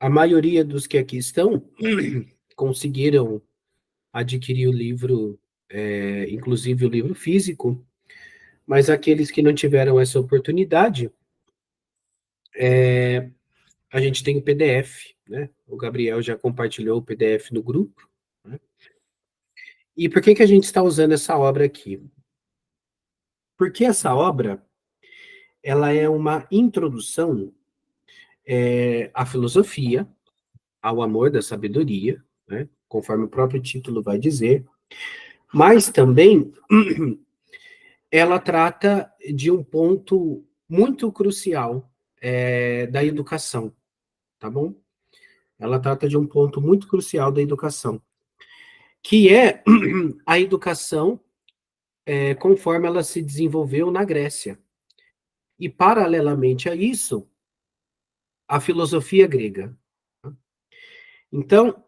A maioria dos que aqui estão conseguiram adquirir o livro, inclusive o livro físico, mas aqueles que não tiveram essa oportunidade, a gente tem o PDF, né? O Gabriel já compartilhou o PDF no grupo, né? E por que que a gente está usando essa obra aqui? Porque essa obra, ela é uma introdução à filosofia, ao amor da sabedoria, né? Conforme o próprio título vai dizer, mas também ela trata de um ponto muito crucial da educação, tá bom? Ela trata de um ponto muito crucial da educação, que é a educação conforme ela se desenvolveu na Grécia. E, paralelamente a isso, a filosofia grega. Então,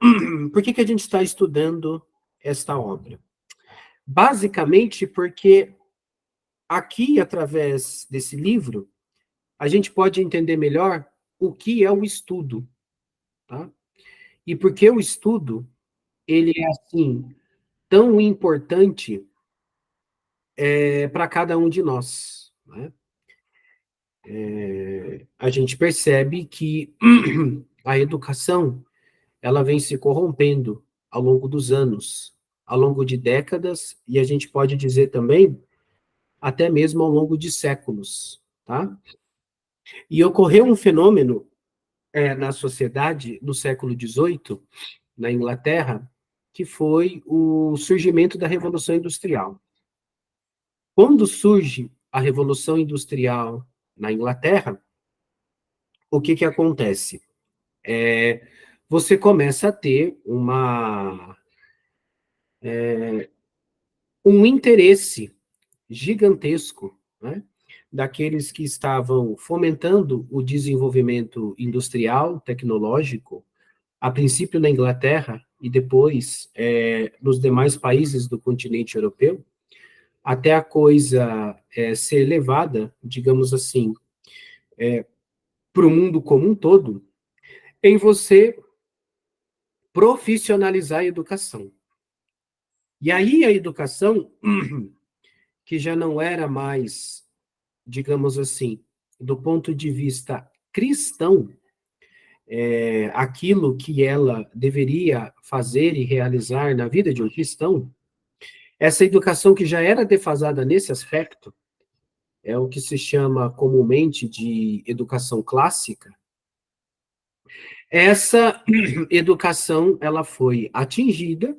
por que que a gente está estudando esta obra? Basicamente porque aqui, através desse livro, a gente pode entender melhor o que é o estudo, tá? E por que o estudo, ele é, assim, tão importante para cada um de nós, né? A gente percebe que a educação, ela vem se corrompendo ao longo dos anos, ao longo de décadas, e a gente pode dizer também, até mesmo ao longo de séculos, tá? E ocorreu um fenômeno na sociedade no século XVIII, na Inglaterra, que foi o surgimento da Revolução Industrial. Quando surge a Revolução Industrial na Inglaterra, o que que acontece? Você começa a ter um interesse gigantesco, né, daqueles que estavam fomentando o desenvolvimento industrial, tecnológico, a princípio na Inglaterra e depois nos demais países do continente europeu, até a coisa ser levada, digamos assim, para o mundo como um todo, em você profissionalizar a educação. E aí a educação, que já não era mais, digamos assim, do ponto de vista cristão, aquilo que ela deveria fazer e realizar na vida de um cristão, essa educação que já era defasada nesse aspecto, é o que se chama comumente de educação clássica. Essa educação, ela foi atingida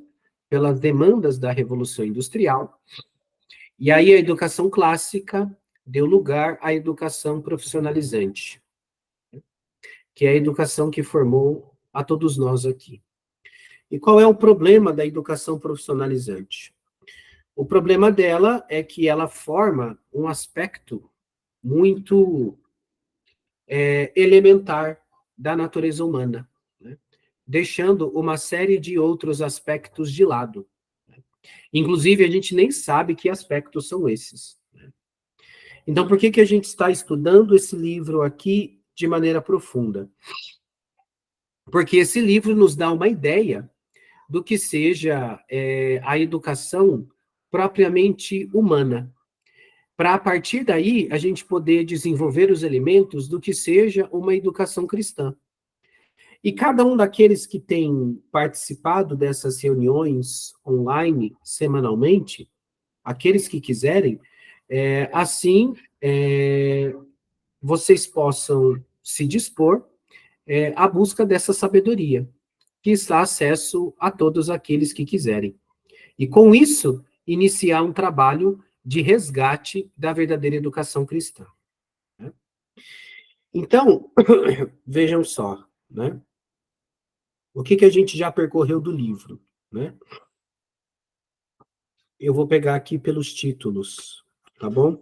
pelas demandas da Revolução Industrial, e aí a educação clássica deu lugar à educação profissionalizante, que é a educação que formou a todos nós aqui. E qual é o problema da educação profissionalizante? O problema dela é que ela forma um aspecto muito elementar da natureza humana, né? Deixando uma série de outros aspectos de lado. Inclusive, a gente nem sabe que aspectos são esses. Então, por que que a gente está estudando esse livro aqui de maneira profunda? Porque esse livro nos dá uma ideia do que seja a educação propriamente humana, para a partir daí a gente poder desenvolver os elementos do que seja uma educação cristã. E cada um daqueles que tem participado dessas reuniões online semanalmente, aqueles que quiserem, assim vocês possam se dispor à busca dessa sabedoria, que está acesso a todos aqueles que quiserem. E com isso, iniciar um trabalho de resgate da verdadeira educação cristã, né? Então, vejam só, né? O que que a gente já percorreu do livro, né? Eu vou pegar aqui pelos títulos, tá bom?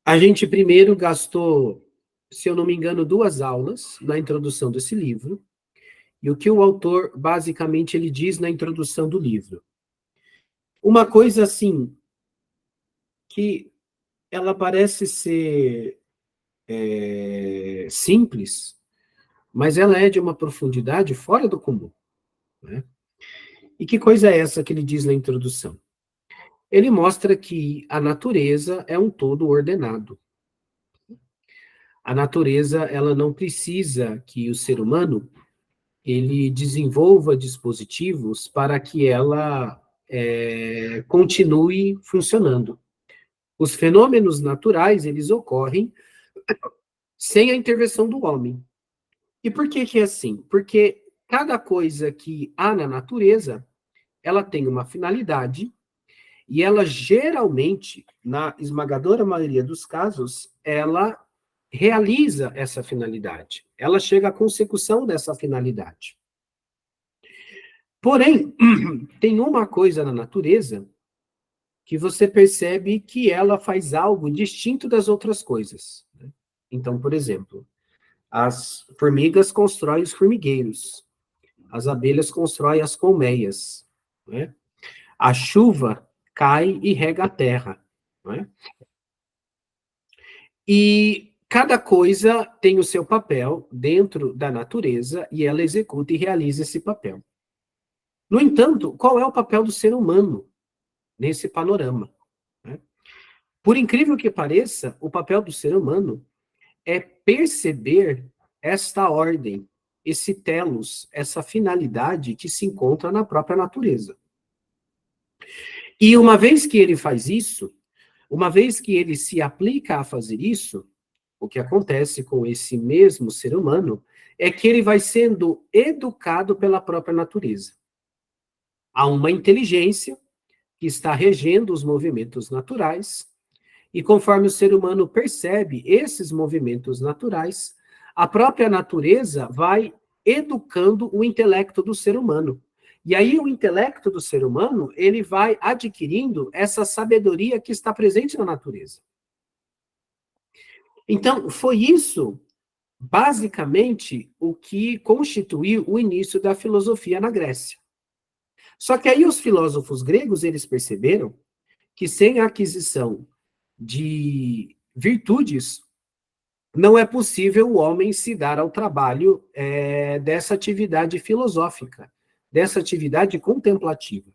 A gente primeiro gastou, se eu não me engano, 2 aulas na introdução desse livro, e o que o autor, basicamente, ele diz na introdução do livro. Uma coisa, assim, que ela parece ser simples, mas ela é de uma profundidade fora do comum, né? E que coisa é essa que ele diz na introdução? Ele mostra que a natureza é um todo ordenado. A natureza, ela não precisa que o ser humano ele desenvolva dispositivos para que ela continue funcionando. Os fenômenos naturais, eles ocorrem sem a intervenção do homem. E por que que é assim? Porque cada coisa que há na natureza, ela tem uma finalidade e ela geralmente, na esmagadora maioria dos casos, ela realiza essa finalidade. Ela chega à consecução dessa finalidade. Porém, tem uma coisa na natureza que você percebe que ela faz algo distinto das outras coisas. Então, por exemplo, as formigas constroem os formigueiros, as abelhas constroem as colmeias, né? A chuva cai e rega a terra, né? E cada coisa tem o seu papel dentro da natureza e ela executa e realiza esse papel. No entanto, qual é o papel do ser humano nesse panorama, né? Por incrível que pareça, o papel do ser humano é perceber esta ordem, esse telos, essa finalidade que se encontra na própria natureza. E uma vez que ele faz isso, uma vez que ele se aplica a fazer isso, o que acontece com esse mesmo ser humano é que ele vai sendo educado pela própria natureza. Há uma inteligência que está regendo os movimentos naturais, e conforme o ser humano percebe esses movimentos naturais, a própria natureza vai educando o intelecto do ser humano. E aí o intelecto do ser humano, ele vai adquirindo essa sabedoria que está presente na natureza. Então, foi isso, basicamente, o que constituiu o início da filosofia na Grécia. Só que aí os filósofos gregos, eles perceberam que sem a aquisição de virtudes, não é possível o homem se dar ao trabalho dessa atividade filosófica, dessa atividade contemplativa.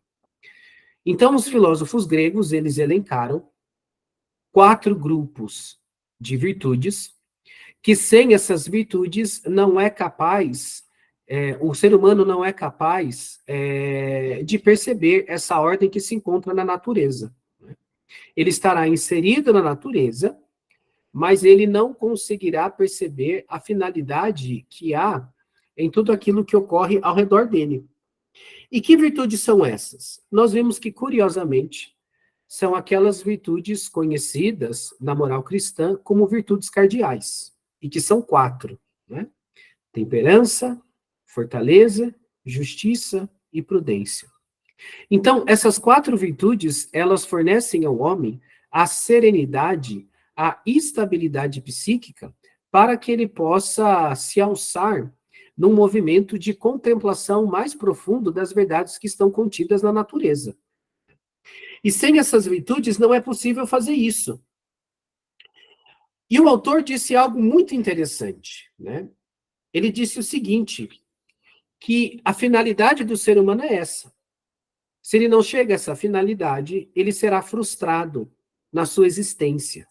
Então, os filósofos gregos, eles elencaram 4 grupos de virtudes, que sem essas virtudes não é capaz, o ser humano não é capaz de perceber essa ordem que se encontra na natureza. Ele estará inserido na natureza, mas ele não conseguirá perceber a finalidade que há em tudo aquilo que ocorre ao redor dele. E que virtudes são essas? Nós vemos que, curiosamente, são aquelas virtudes conhecidas na moral cristã como virtudes cardeais, e que são 4, né? Temperança, fortaleza, justiça e prudência. Então, essas 4 virtudes, elas fornecem ao homem a serenidade, a estabilidade psíquica, para que ele possa se alçar num movimento de contemplação mais profundo das verdades que estão contidas na natureza. E sem essas virtudes não é possível fazer isso. E o autor disse algo muito interessante, né? Ele disse o seguinte, que a finalidade do ser humano é essa. Se ele não chega a essa finalidade, ele será frustrado na sua existência.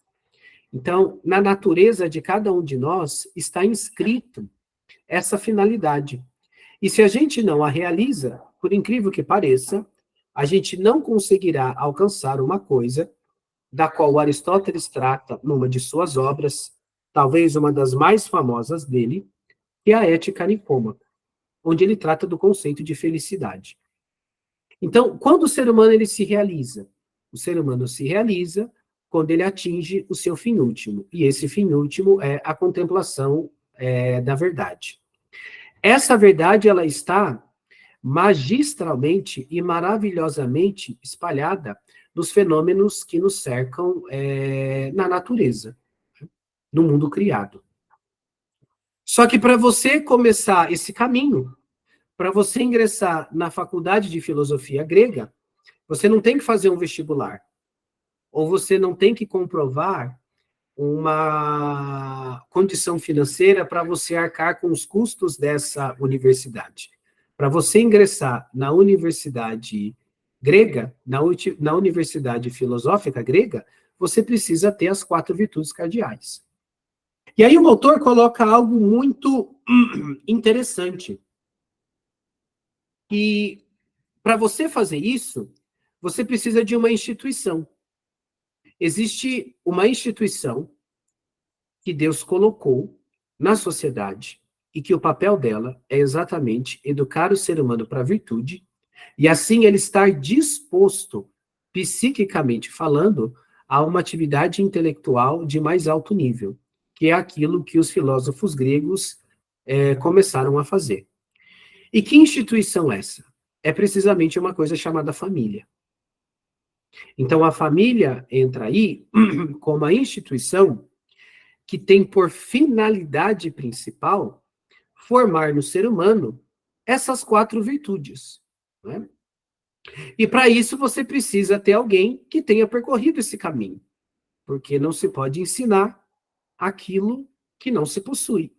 Então, na natureza de cada um de nós está inscrito essa finalidade. E se a gente não a realiza, por incrível que pareça, a gente não conseguirá alcançar uma coisa da qual Aristóteles trata numa de suas obras, talvez uma das mais famosas dele, que é a Ética Nicômaca, onde ele trata do conceito de felicidade. Então, quando o ser humano ele se realiza? O ser humano se realiza quando ele atinge o seu fim último. E esse fim último é a contemplação da verdade. Essa verdade, ela está magistralmente e maravilhosamente espalhada nos fenômenos que nos cercam na natureza, no mundo criado. Só que para você começar esse caminho, para você ingressar na faculdade de filosofia grega, você não tem que fazer um vestibular. Ou você não tem que comprovar condição financeira para você arcar com os custos dessa universidade. Para você ingressar na universidade grega, na universidade filosófica grega, você precisa ter as 4 virtudes cardeais. E aí o autor coloca algo muito interessante. E para você fazer isso, você precisa de uma instituição. Existe uma instituição que Deus colocou na sociedade e que o papel dela é exatamente educar o ser humano para a virtude e assim ele estar disposto, psiquicamente falando, a uma atividade intelectual de mais alto nível, que é aquilo que os filósofos gregos começaram a fazer. E que instituição é essa? É precisamente uma coisa chamada família. Então, a família entra aí como a instituição que tem por finalidade principal formar no ser humano essas 4 virtudes. Né? E para isso você precisa ter alguém que tenha percorrido esse caminho, porque não se pode ensinar aquilo que não se possui.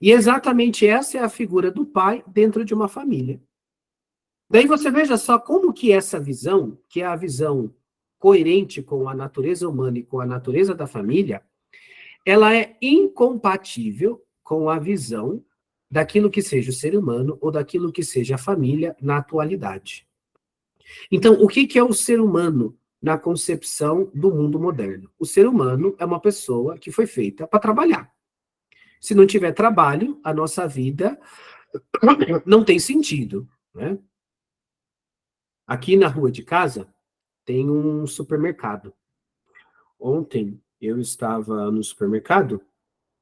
E exatamente essa é a figura do pai dentro de uma família. Daí você veja só como que essa visão, que é a visão coerente com a natureza humana e com a natureza da família, ela é incompatível com a visão daquilo que seja o ser humano ou daquilo que seja a família na atualidade. Então, o que é o ser humano na concepção do mundo moderno? O ser humano é uma pessoa que foi feita para trabalhar. Se não tiver trabalho, a nossa vida não tem sentido, né? Aqui na rua de casa tem um supermercado. Ontem eu estava no supermercado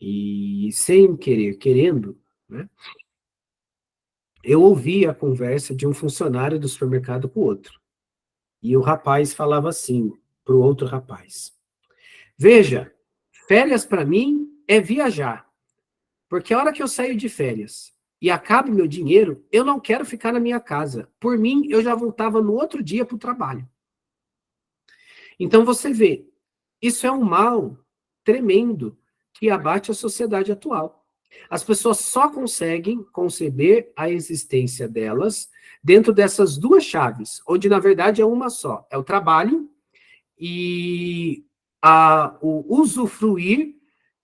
e, sem querer, querendo, né, eu ouvi a conversa de um funcionário do supermercado com o outro. E o rapaz falava assim para o outro rapaz: Veja, férias para mim é viajar. Porque a hora que eu saio de férias e acabo meu dinheiro, eu não quero ficar na minha casa. Por mim, eu já voltava no outro dia para o trabalho. Então você vê, isso é um mal tremendo que abate a sociedade atual. As pessoas só conseguem conceber a existência delas dentro dessas 2 chaves, onde na verdade é uma só, é o trabalho e o usufruir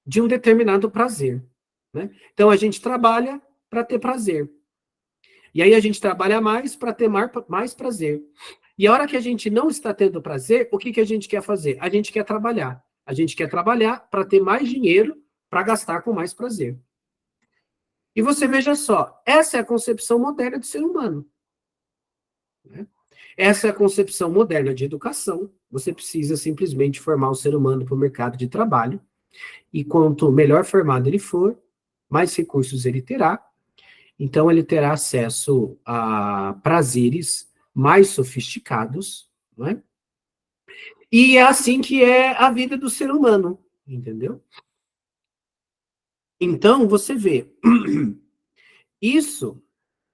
de um determinado prazer. Né? Então a gente trabalha para ter prazer. E aí a gente trabalha mais para ter mais prazer. E a hora que a gente não está tendo prazer, o que a gente quer fazer? A gente quer trabalhar. A gente quer trabalhar para ter mais dinheiro para gastar com mais prazer. E você veja só, essa é a concepção moderna do ser humano. Né? Essa é a concepção moderna de educação. Você precisa simplesmente formar o ser humano para o mercado de trabalho. E quanto melhor formado ele for, mais recursos ele terá. Então, ele terá acesso a prazeres mais sofisticados, não é? E é assim que é a vida do ser humano, entendeu? Então, você vê, isso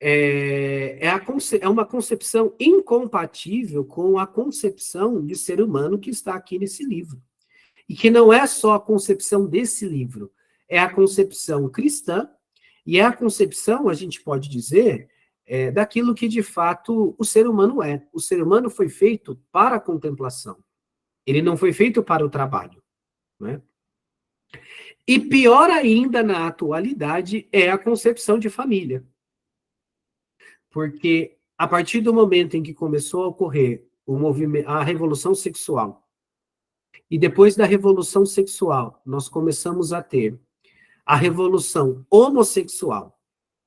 é uma concepção incompatível com a concepção de ser humano que está aqui nesse livro. E que não é só a concepção desse livro, é a concepção cristã, e é a concepção, a gente pode dizer, daquilo que de fato o ser humano é. O ser humano foi feito para a contemplação. Ele não foi feito para o trabalho. Né? E pior ainda na atualidade é a concepção de família. Porque a partir do momento em que começou a ocorrer a revolução sexual, e depois da revolução sexual, nós começamos a ter a revolução homossexual,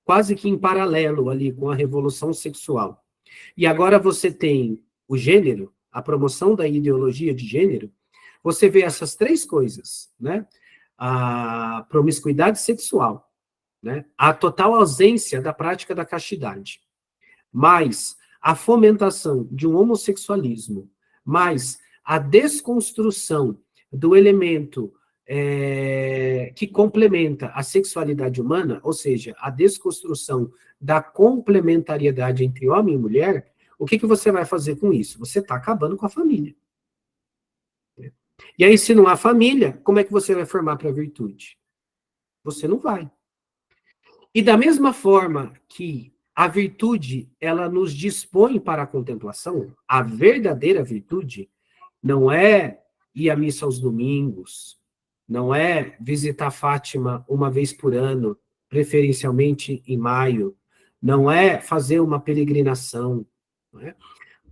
quase que em paralelo ali com a revolução sexual. E agora você tem o gênero, a promoção da ideologia de gênero, você vê essas 3 coisas, né? A promiscuidade sexual, né? A total ausência da prática da castidade, mais a fomentação de um homossexualismo, mais a desconstrução do elemento que complementa a sexualidade humana, ou seja, a desconstrução da complementariedade entre homem e mulher, o que você vai fazer com isso? Você está acabando com a família. E aí, se não há família, como é que você vai formar para a virtude? Você não vai. E da mesma forma que a virtude, ela nos dispõe para a contemplação, a verdadeira virtude não é ir à missa aos domingos, não é visitar Fátima uma vez por ano, preferencialmente em maio, não é fazer uma peregrinação, não é?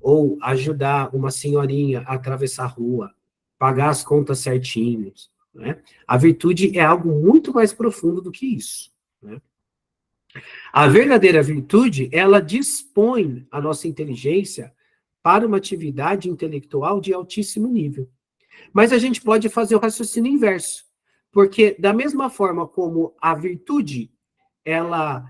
Ou ajudar uma senhorinha a atravessar a rua, pagar as contas certinhos, né? A virtude é algo muito mais profundo do que isso, né? A verdadeira virtude, ela dispõe a nossa inteligência para uma atividade intelectual de altíssimo nível. Mas a gente pode fazer o raciocínio inverso, porque da mesma forma como a virtude, ela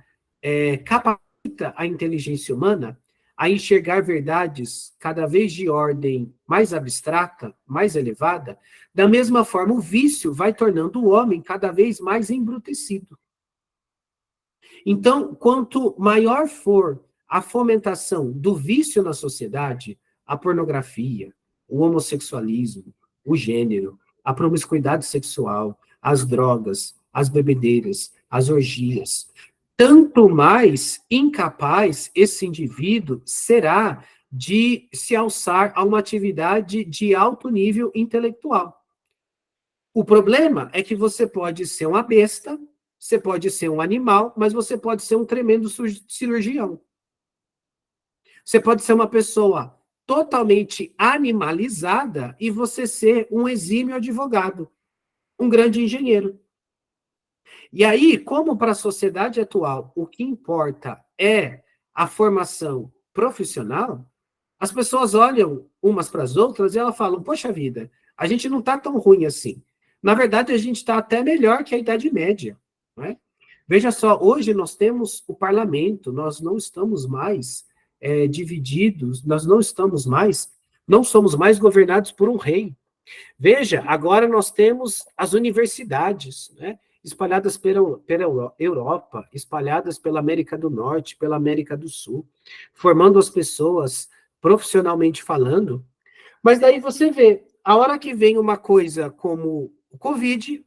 capacita a inteligência humana a enxergar verdades cada vez de ordem mais abstrata, mais elevada, da mesma forma o vício vai tornando o homem cada vez mais embrutecido. Então, quanto maior for a fomentação do vício na sociedade, a pornografia, o homossexualismo, o gênero, a promiscuidade sexual, as drogas, as bebedeiras, as orgias, tanto mais incapaz esse indivíduo será de se alçar a uma atividade de alto nível intelectual. O problema é que você pode ser uma besta, você pode ser um animal, mas você pode ser um tremendo cirurgião. Você pode ser uma pessoa totalmente animalizada e você ser um exímio advogado, um grande engenheiro. E aí, como para a sociedade atual o que importa é a formação profissional, as pessoas olham umas para as outras e elas falam: poxa vida, a gente não está tão ruim assim. Na verdade, a gente está até melhor que a Idade Média. Não é? Veja só, hoje nós temos o parlamento, nós não estamos mais divididos, nós não somos mais governados por um rei. Veja, agora nós temos as universidades, né? Espalhadas pela Europa, espalhadas pela América do Norte, pela América do Sul, formando as pessoas profissionalmente falando. Mas daí você vê, a hora que vem uma coisa como o Covid,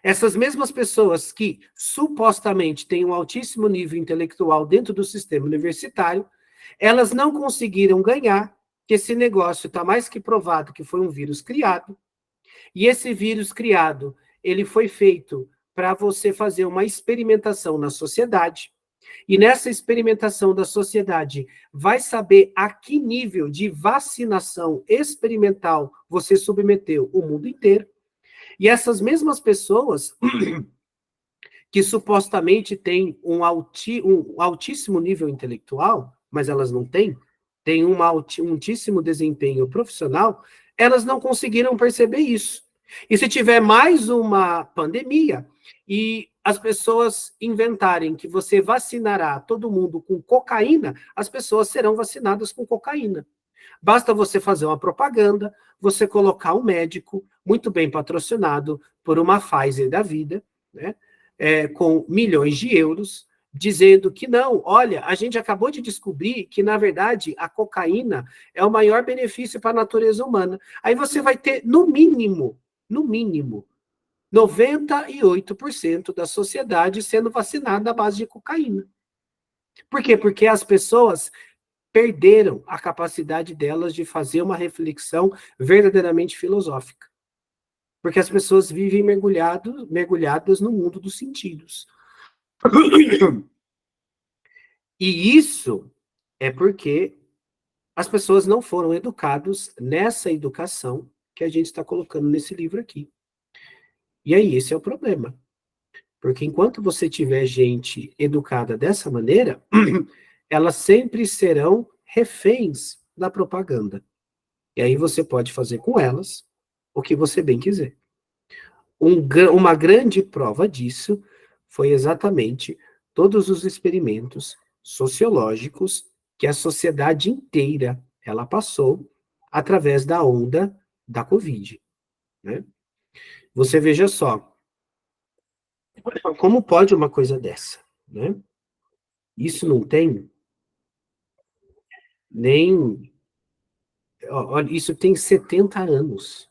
essas mesmas pessoas que supostamente têm um altíssimo nível intelectual dentro do sistema universitário, elas não conseguiram ganhar, que esse negócio está mais que provado que foi um vírus criado, e esse vírus criado, ele foi feito para você fazer uma experimentação na sociedade, e nessa experimentação da sociedade, vai saber a que nível de vacinação experimental você submeteu o mundo inteiro. E essas mesmas pessoas que supostamente têm um altíssimo nível intelectual, mas elas não têm um altíssimo desempenho profissional, elas não conseguiram perceber isso. E se tiver mais uma pandemia e as pessoas inventarem que você vacinará todo mundo com cocaína, as pessoas serão vacinadas com cocaína. Basta você fazer uma propaganda, você colocar um médico muito bem patrocinado por uma Pfizer da vida, né, com milhões de euros, dizendo que não, olha, a gente acabou de descobrir que, na verdade, a cocaína é o maior benefício para a natureza humana. Aí você vai ter, no mínimo, 98% da sociedade sendo vacinada à base de cocaína. Por quê? Porque as pessoas perderam a capacidade delas de fazer uma reflexão verdadeiramente filosófica. Porque as pessoas vivem mergulhadas no mundo dos sentidos. E isso é porque as pessoas não foram educadas nessa educação que a gente está colocando nesse livro aqui. E aí, esse é o problema. Porque enquanto você tiver gente educada dessa maneira, elas sempre serão reféns da propaganda. E aí você pode fazer com elas o que você bem quiser. Uma grande prova disso foi exatamente todos os experimentos sociológicos que a sociedade inteira ela passou através da onda da Covid. Né? Você veja só, como pode uma coisa dessa? Né? Isso não tem nem... Olha, isso tem 70 anos.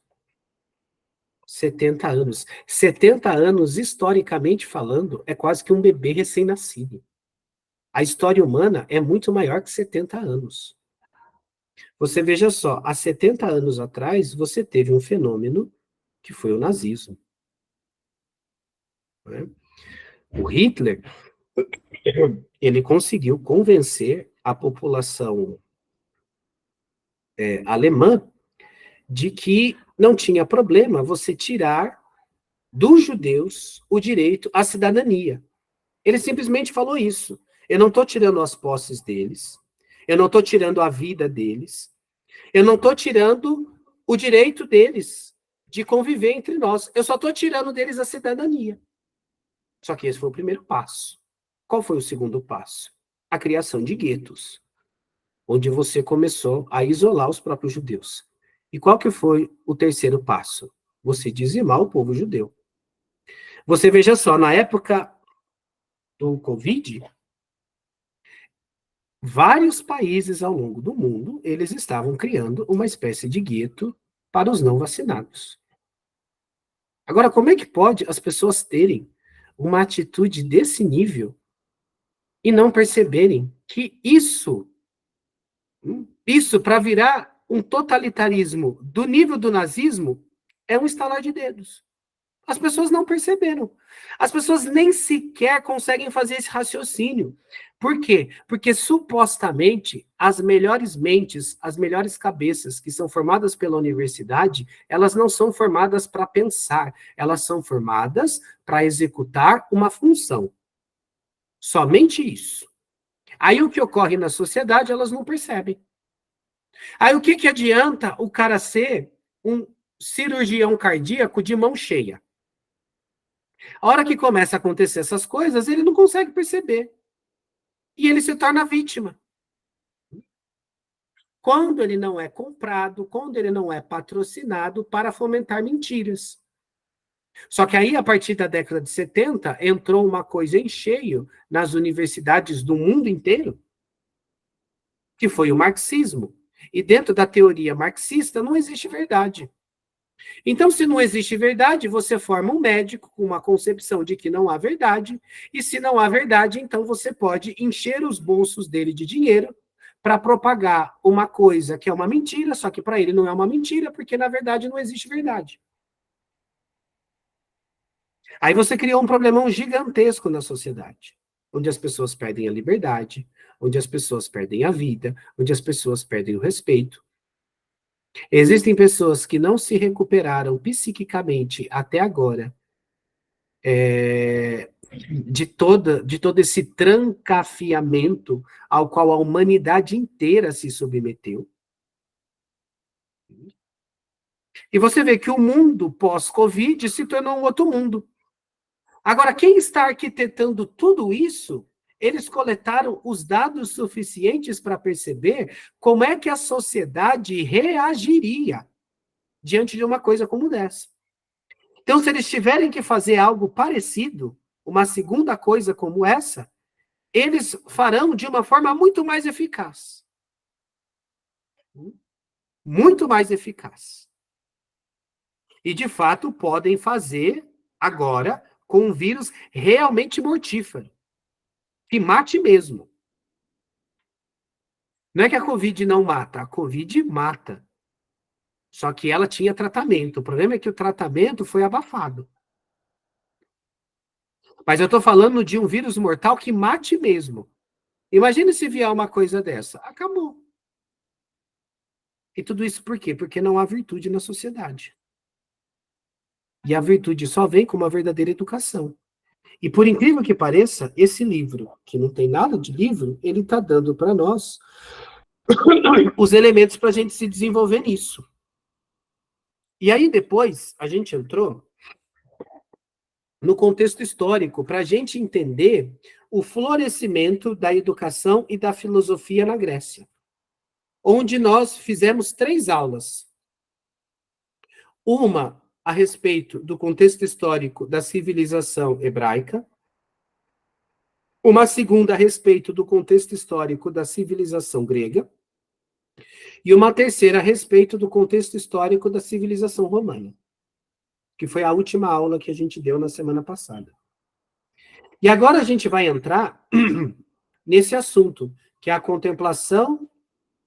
70 anos. 70 anos, historicamente falando, é quase que um bebê recém-nascido. A história humana é muito maior que 70 anos. Você veja só, há 70 anos atrás, você teve um fenômeno que foi o nazismo. Né? O Hitler, ele conseguiu convencer a população alemã de que não tinha problema você tirar dos judeus o direito à cidadania. Ele simplesmente falou isso. Eu não estou tirando as posses deles, eu não estou tirando a vida deles, eu não estou tirando o direito deles de conviver entre nós, eu só estou tirando deles a cidadania. Só que esse foi o primeiro passo. Qual foi o segundo passo? A criação de guetos, onde você começou a isolar os próprios judeus. E qual que foi o terceiro passo? Você dizimar o povo judeu. Você veja só, na época do Covid, vários países ao longo do mundo, eles estavam criando uma espécie de gueto para os não vacinados. Agora, como é que pode as pessoas terem uma atitude desse nível e não perceberem que isso para virar um totalitarismo do nível do nazismo, é um estalar de dedos. As pessoas não perceberam. As pessoas nem sequer conseguem fazer esse raciocínio. Por quê? Porque supostamente as melhores mentes, as melhores cabeças que são formadas pela universidade, elas não são formadas para pensar, elas são formadas para executar uma função. Somente isso. Aí o que ocorre na sociedade, elas não percebem. Aí o que, que adianta o cara ser um cirurgião cardíaco de mão cheia? A hora que começa a acontecer essas coisas, ele não consegue perceber. E ele se torna vítima. Quando ele não é comprado, quando ele não é patrocinado para fomentar mentiras. Só que aí, a partir da década de 70, entrou uma coisa em cheio nas universidades do mundo inteiro, que foi o marxismo. E dentro da teoria marxista não existe verdade. Então, se não existe verdade, você forma um médico com uma concepção de que não há verdade, e se não há verdade, então você pode encher os bolsos dele de dinheiro para propagar uma coisa que é uma mentira, só que para ele não é uma mentira, porque na verdade não existe verdade. Aí você criou um problemão gigantesco na sociedade, onde as pessoas perdem a liberdade, onde as pessoas perdem a vida, onde as pessoas perdem o respeito. Existem pessoas que não se recuperaram psiquicamente até agora, de todo esse trancafiamento ao qual a humanidade inteira se submeteu. E você vê que o mundo pós-Covid se tornou um outro mundo. Agora, quem está arquitetando tudo isso, eles coletaram os dados suficientes para perceber como é que a sociedade reagiria diante de uma coisa como dessa. Então, se eles tiverem que fazer algo parecido, uma segunda coisa como essa, eles farão de uma forma muito mais eficaz. Muito mais eficaz. E, de fato, podem fazer agora com um vírus realmente mortífero, que mate mesmo. Não é que a Covid não mata, a Covid mata. Só que ela tinha tratamento. O problema é que o tratamento foi abafado. Mas eu estou falando de um vírus mortal que mate mesmo. Imagina se vier uma coisa dessa. Acabou. E tudo isso por quê? Porque não há virtude na sociedade. E a virtude só vem com uma verdadeira educação. E por incrível que pareça, esse livro, que não tem nada de livro, ele está dando para nós os elementos para a gente se desenvolver nisso. E aí depois a gente entrou no contexto histórico para a gente entender o florescimento da educação e da filosofia na Grécia, onde nós fizemos 3 aulas. Uma a respeito do contexto histórico da civilização hebraica, uma segunda a respeito do contexto histórico da civilização grega, e uma terceira a respeito do contexto histórico da civilização romana. que foi a última aula que a gente deu na semana passada. E agora a gente vai entrar nesse assunto, que é a contemplação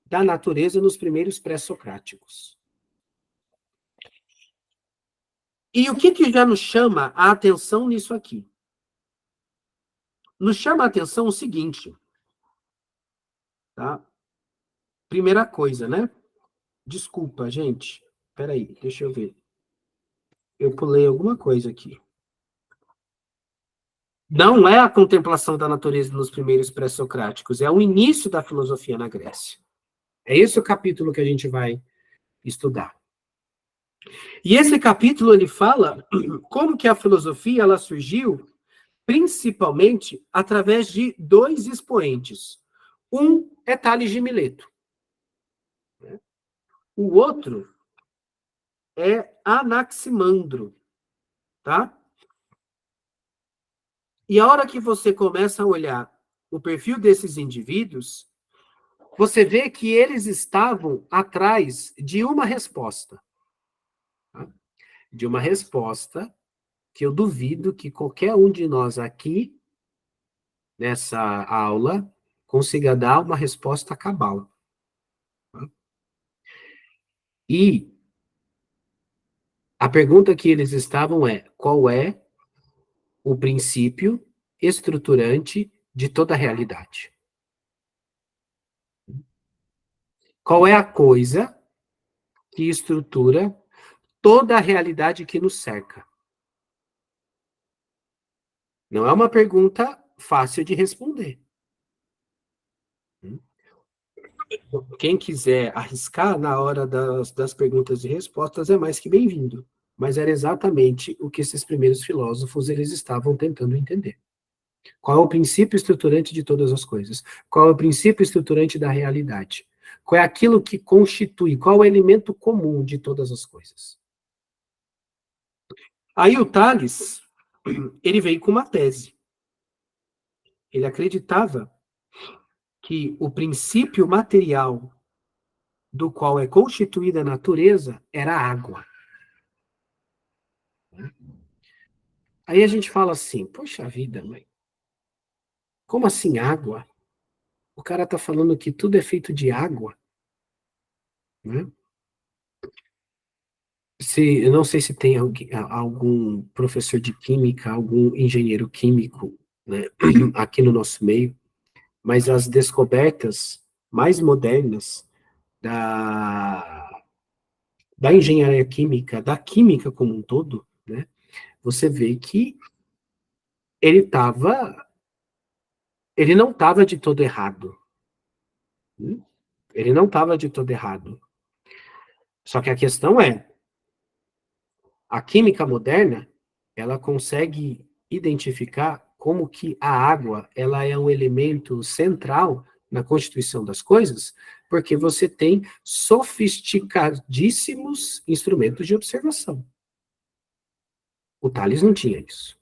da natureza nos primeiros pré-socráticos. E o que já nos chama a atenção nisso aqui? Nos chama a atenção o seguinte, tá? Primeira coisa, né? Desculpa, gente. Peraí, deixa eu ver. Eu pulei alguma coisa aqui. Não é a contemplação da natureza nos primeiros pré-socráticos, é o início da filosofia na Grécia. É esse o capítulo que a gente vai estudar. E esse capítulo ele fala como que a filosofia ela surgiu principalmente através de dois expoentes. Um é Tales de Mileto. O outro é Anaximandro, tá? E a hora que você começa a olhar o perfil desses indivíduos, você vê que eles estavam atrás de uma resposta. Tá? De uma resposta que eu duvido que qualquer um de nós aqui, nessa aula, consiga dar uma resposta cabal. Tá? E a pergunta que eles estavam é: qual é o princípio estruturante de toda a realidade? Qual é a coisa que estrutura toda a realidade que nos cerca? Não é uma pergunta fácil de responder. Quem quiser arriscar na hora das perguntas e respostas é mais que bem-vindo. Mas era exatamente o que esses primeiros filósofos eles estavam tentando entender. Qual é o princípio estruturante de todas as coisas? Qual é o princípio estruturante da realidade? Qual é aquilo que constitui? Qual é o elemento comum de todas as coisas? Aí o Tales, ele veio com uma tese. Ele acreditava que o princípio material do qual é constituída a natureza era a água. Aí a gente fala assim, poxa vida, mãe, como assim água? O cara tá falando que tudo é feito de água, né? Eu não sei se tem algum professor de química, algum engenheiro químico, né, aqui no nosso meio, mas as descobertas mais modernas da, da engenharia química, da química como um todo, né, você vê que ele tava, ele não estava de todo errado. Né? Ele não estava de todo errado. Só que a questão é, a química moderna, ela consegue identificar como que a água, ela é um elemento central na constituição das coisas, porque você tem sofisticadíssimos instrumentos de observação. O Thales não tinha isso.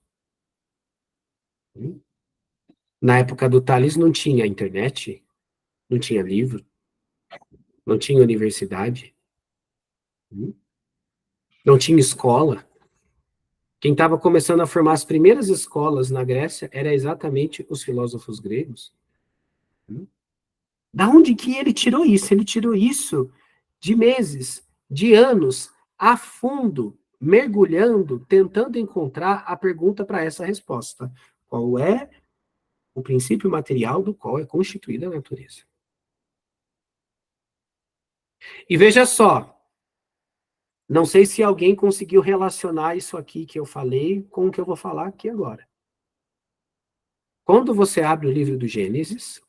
Na época do Thales não tinha internet, não tinha livro, não tinha universidade, não tinha escola. Quem estava começando a formar as primeiras escolas na Grécia era exatamente os filósofos gregos. Da onde que ele tirou isso? Ele tirou isso de meses, de anos, a fundo, mergulhando, tentando encontrar a pergunta para essa resposta. Qual é o princípio material do qual é constituída a natureza? E veja só, não sei se alguém conseguiu relacionar isso aqui que eu falei com o que eu vou falar aqui agora. Quando você abre o livro do Gênesis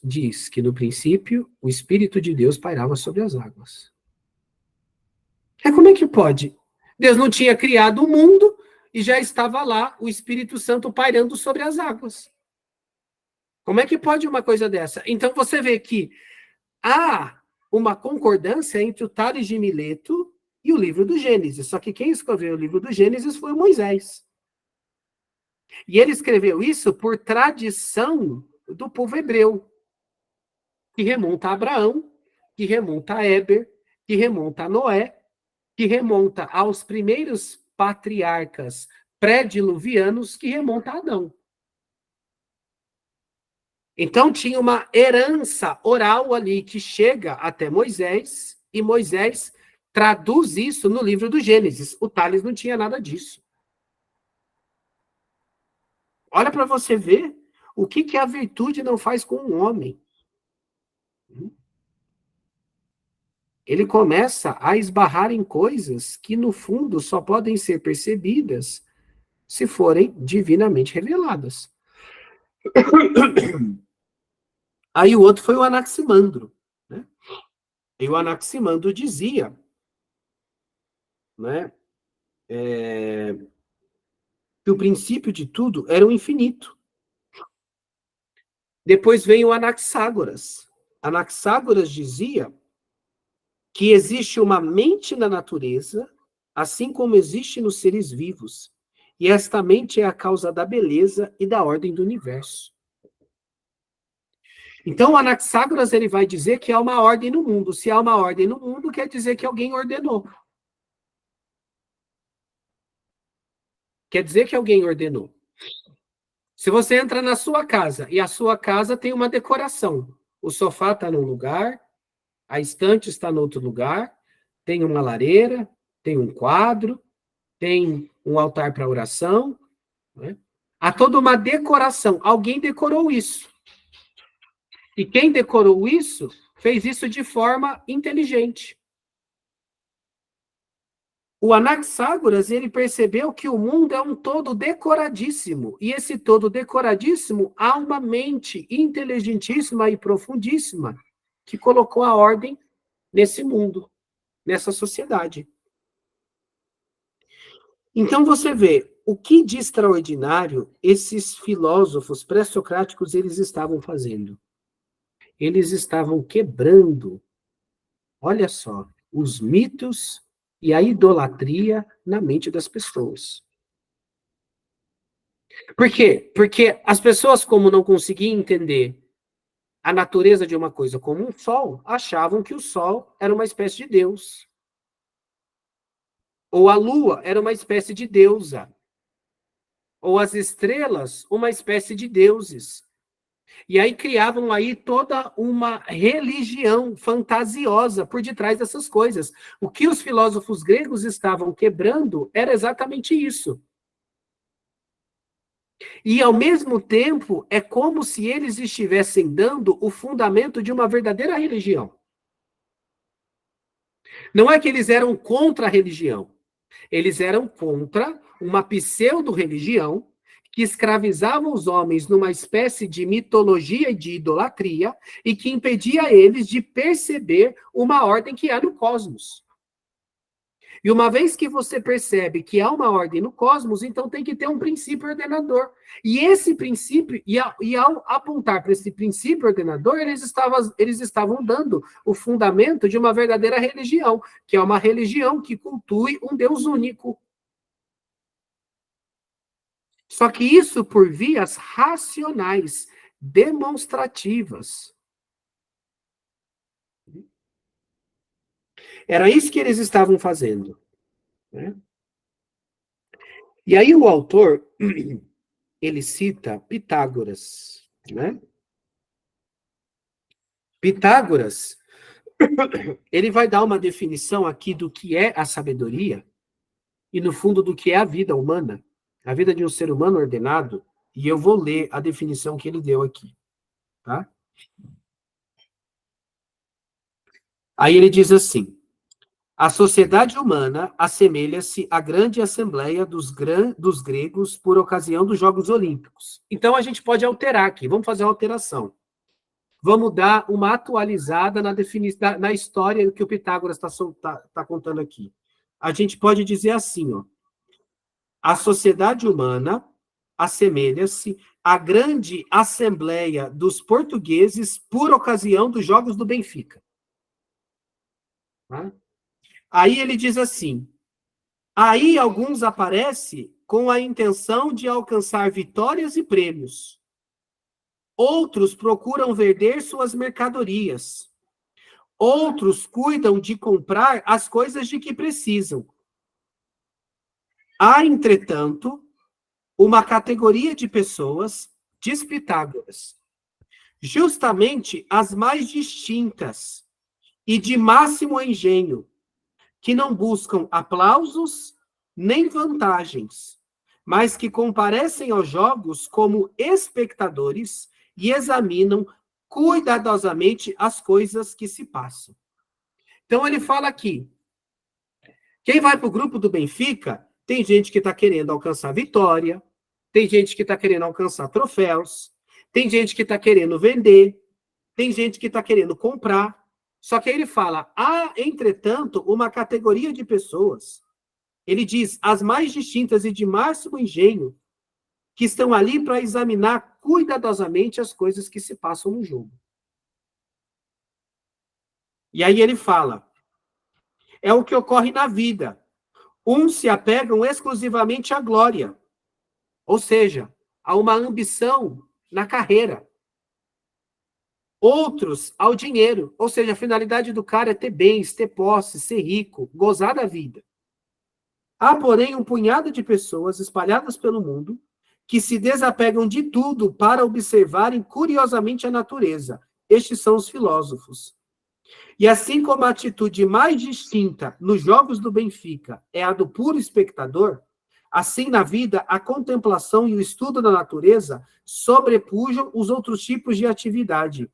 diz que no princípio o Espírito de Deus pairava sobre as águas. Como é que pode? Deus não tinha criado o mundo e já estava lá o Espírito Santo pairando sobre as águas. Como é que pode uma coisa dessa? Então você vê que há uma concordância entre o Tales de Mileto e o livro do Gênesis. Só que quem escreveu o livro do Gênesis foi o Moisés. E ele escreveu isso por tradição do povo hebreu, que remonta a Abraão, que remonta a Éber, que remonta a Noé, que remonta aos primeiros patriarcas pré-diluvianos, que remonta a Adão. Então tinha uma herança oral ali que chega até Moisés, e Moisés traduz isso no livro do Gênesis. O Tales não tinha nada disso. Olha para você ver o que a virtude não faz com um homem. Ele começa a esbarrar em coisas que, no fundo, só podem ser percebidas se forem divinamente reveladas. Aí o outro foi o Anaximandro, né? E o Anaximandro dizia, né, que o princípio de tudo era o infinito. Depois vem o Anaxágoras. Anaxágoras dizia que existe uma mente na natureza, assim como existe nos seres vivos. E esta mente é a causa da beleza e da ordem do universo. Então, o Anaxágoras ele vai dizer que há uma ordem no mundo. Se há uma ordem no mundo, quer dizer que alguém ordenou. Quer dizer que alguém ordenou. Se você entra na sua casa e a sua casa tem uma decoração, o sofá está num lugar, a estante está no outro lugar, tem uma lareira, tem um quadro, tem um altar para oração, né? Há toda uma decoração. Alguém decorou isso. E quem decorou isso, fez isso de forma inteligente. O Anaxágoras, ele percebeu que o mundo é um todo decoradíssimo. E esse todo decoradíssimo, há uma mente inteligentíssima e profundíssima que colocou a ordem nesse mundo, nessa sociedade. Então você vê o que de extraordinário esses filósofos pré-socráticos eles estavam fazendo. Eles estavam quebrando, olha só, os mitos e a idolatria na mente das pessoas. Por quê? Porque as pessoas, como não conseguiam entender a natureza de uma coisa como um sol, achavam que o sol era uma espécie de Deus. Ou a lua era uma espécie de deusa. Ou as estrelas, uma espécie de deuses. E aí criavam aí toda uma religião fantasiosa por detrás dessas coisas. O que os filósofos gregos estavam quebrando era exatamente isso. E, ao mesmo tempo, é como se eles estivessem dando o fundamento de uma verdadeira religião. Não é que eles eram contra a religião. Eles eram contra uma pseudo-religião que escravizava os homens numa espécie de mitologia e de idolatria e que impedia eles de perceber uma ordem que há no cosmos. E uma vez que você percebe que há uma ordem no cosmos, então tem que ter um princípio ordenador. E esse princípio, e ao apontar para esse princípio ordenador, eles estavam dando o fundamento de uma verdadeira religião, que é uma religião que cultue um Deus único. Só que isso por vias racionais, demonstrativas. Era isso que eles estavam fazendo, né? E aí o autor, ele cita Pitágoras, né? Pitágoras, ele vai dar uma definição aqui do que é a sabedoria e, no fundo, do que é a vida humana, a vida de um ser humano ordenado, e eu vou ler a definição que ele deu aqui, tá? Aí ele diz assim: a sociedade humana assemelha-se à grande assembleia dos gregos por ocasião dos Jogos Olímpicos. Então a gente pode alterar aqui, vamos fazer uma alteração. Vamos dar uma atualizada na história que o Pitágoras tá contando aqui. A gente pode dizer assim, ó: a sociedade humana assemelha-se à grande assembleia dos portugueses por ocasião dos Jogos do Benfica. Tá? Aí ele diz assim: aí alguns aparecem com a intenção de alcançar vitórias e prêmios. Outros procuram vender suas mercadorias. Outros cuidam de comprar as coisas de que precisam. Há, entretanto, uma categoria de pessoas, diz Pitágoras, justamente as mais distintas e de máximo engenho, que não buscam aplausos nem vantagens, mas que comparecem aos jogos como espectadores e examinam cuidadosamente as coisas que se passam. Então ele fala aqui, quem vai para o grupo do Benfica, tem gente que está querendo alcançar vitória, tem gente que está querendo alcançar troféus, tem gente que está querendo vender, tem gente que está querendo comprar. Só que aí ele fala, há, entretanto, uma categoria de pessoas, ele diz, as mais distintas e de máximo engenho, que estão ali para examinar cuidadosamente as coisas que se passam no jogo. E aí ele fala, é o que ocorre na vida. Uns se apegam exclusivamente à glória, ou seja, a uma ambição na carreira. Outros ao dinheiro, ou seja, a finalidade do cara é ter bens, ter posse, ser rico, gozar da vida. Há, porém, um punhado de pessoas espalhadas pelo mundo que se desapegam de tudo para observarem curiosamente a natureza. Estes são os filósofos. E assim como a atitude mais distinta nos jogos do Benfica é a do puro espectador, assim na vida a contemplação e o estudo da natureza sobrepujam os outros tipos de atividade.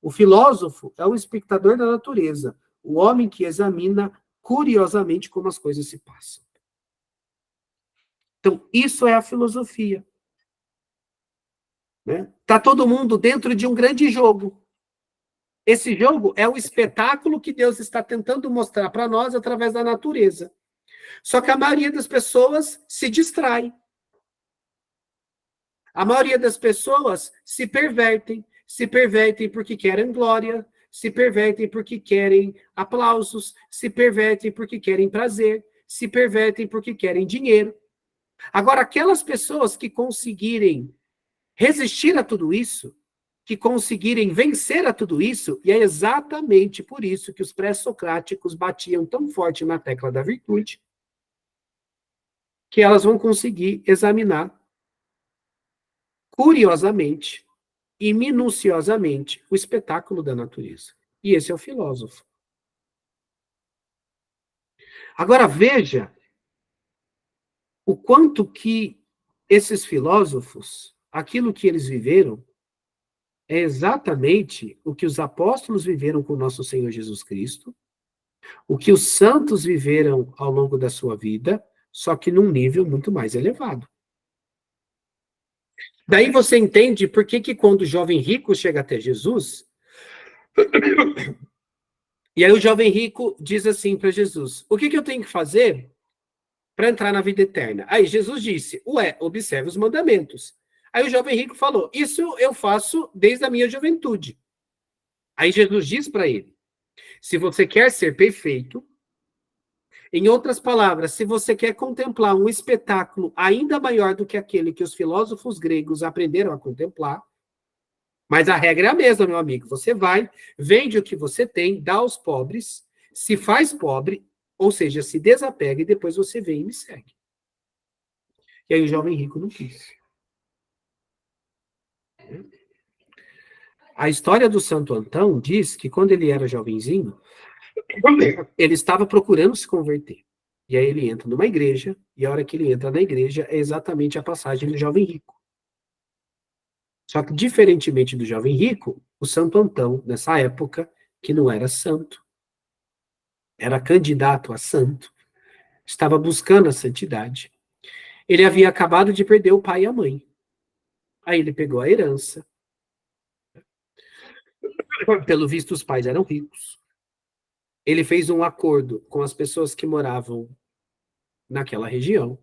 O filósofo é o espectador da natureza, o homem que examina curiosamente como as coisas se passam. Então, isso é a filosofia. Né? Tá todo mundo dentro de um grande jogo. Esse jogo é o espetáculo que Deus está tentando mostrar para nós através da natureza. Só que a maioria das pessoas se distrai. A maioria das pessoas se pervertem porque querem glória, se pervertem porque querem aplausos, se pervertem porque querem prazer, se pervertem porque querem dinheiro. Agora, aquelas pessoas que conseguirem resistir a tudo isso, que conseguirem vencer a tudo isso, e é exatamente por isso que os pré-socráticos batiam tão forte na tecla da virtude, que elas vão conseguir examinar curiosamente e minuciosamente o espetáculo da natureza. E esse é o filósofo. Agora veja o quanto que esses filósofos, aquilo que eles viveram, é exatamente o que os apóstolos viveram com o nosso Senhor Jesus Cristo, o que os santos viveram ao longo da sua vida, só que num nível muito mais elevado. Daí você entende por que quando o jovem rico chega até Jesus, e aí o jovem rico diz assim para Jesus, o que eu tenho que fazer para entrar na vida eterna? Aí Jesus disse, ué, observe os mandamentos. Aí o jovem rico falou, isso eu faço desde a minha juventude. Aí Jesus diz para ele, se você quer ser perfeito, em outras palavras, se você quer contemplar um espetáculo ainda maior do que aquele que os filósofos gregos aprenderam a contemplar, mas a regra é a mesma, meu amigo. Você vai, vende o que você tem, dá aos pobres, se faz pobre, ou seja, se desapega e depois você vem e me segue. E aí o jovem rico não quis. A história do Santo Antão diz que quando ele era jovenzinho, ele estava procurando se converter. E aí ele entra numa igreja, e a hora que ele entra na igreja é exatamente a passagem do jovem rico. Só que, diferentemente do jovem rico, o Santo Antão, nessa época, que não era santo, era candidato a santo, estava buscando a santidade. Ele havia acabado de perder o pai e a mãe. Aí ele pegou a herança. Pelo visto, os pais eram ricos. Ele fez um acordo com as pessoas que moravam naquela região,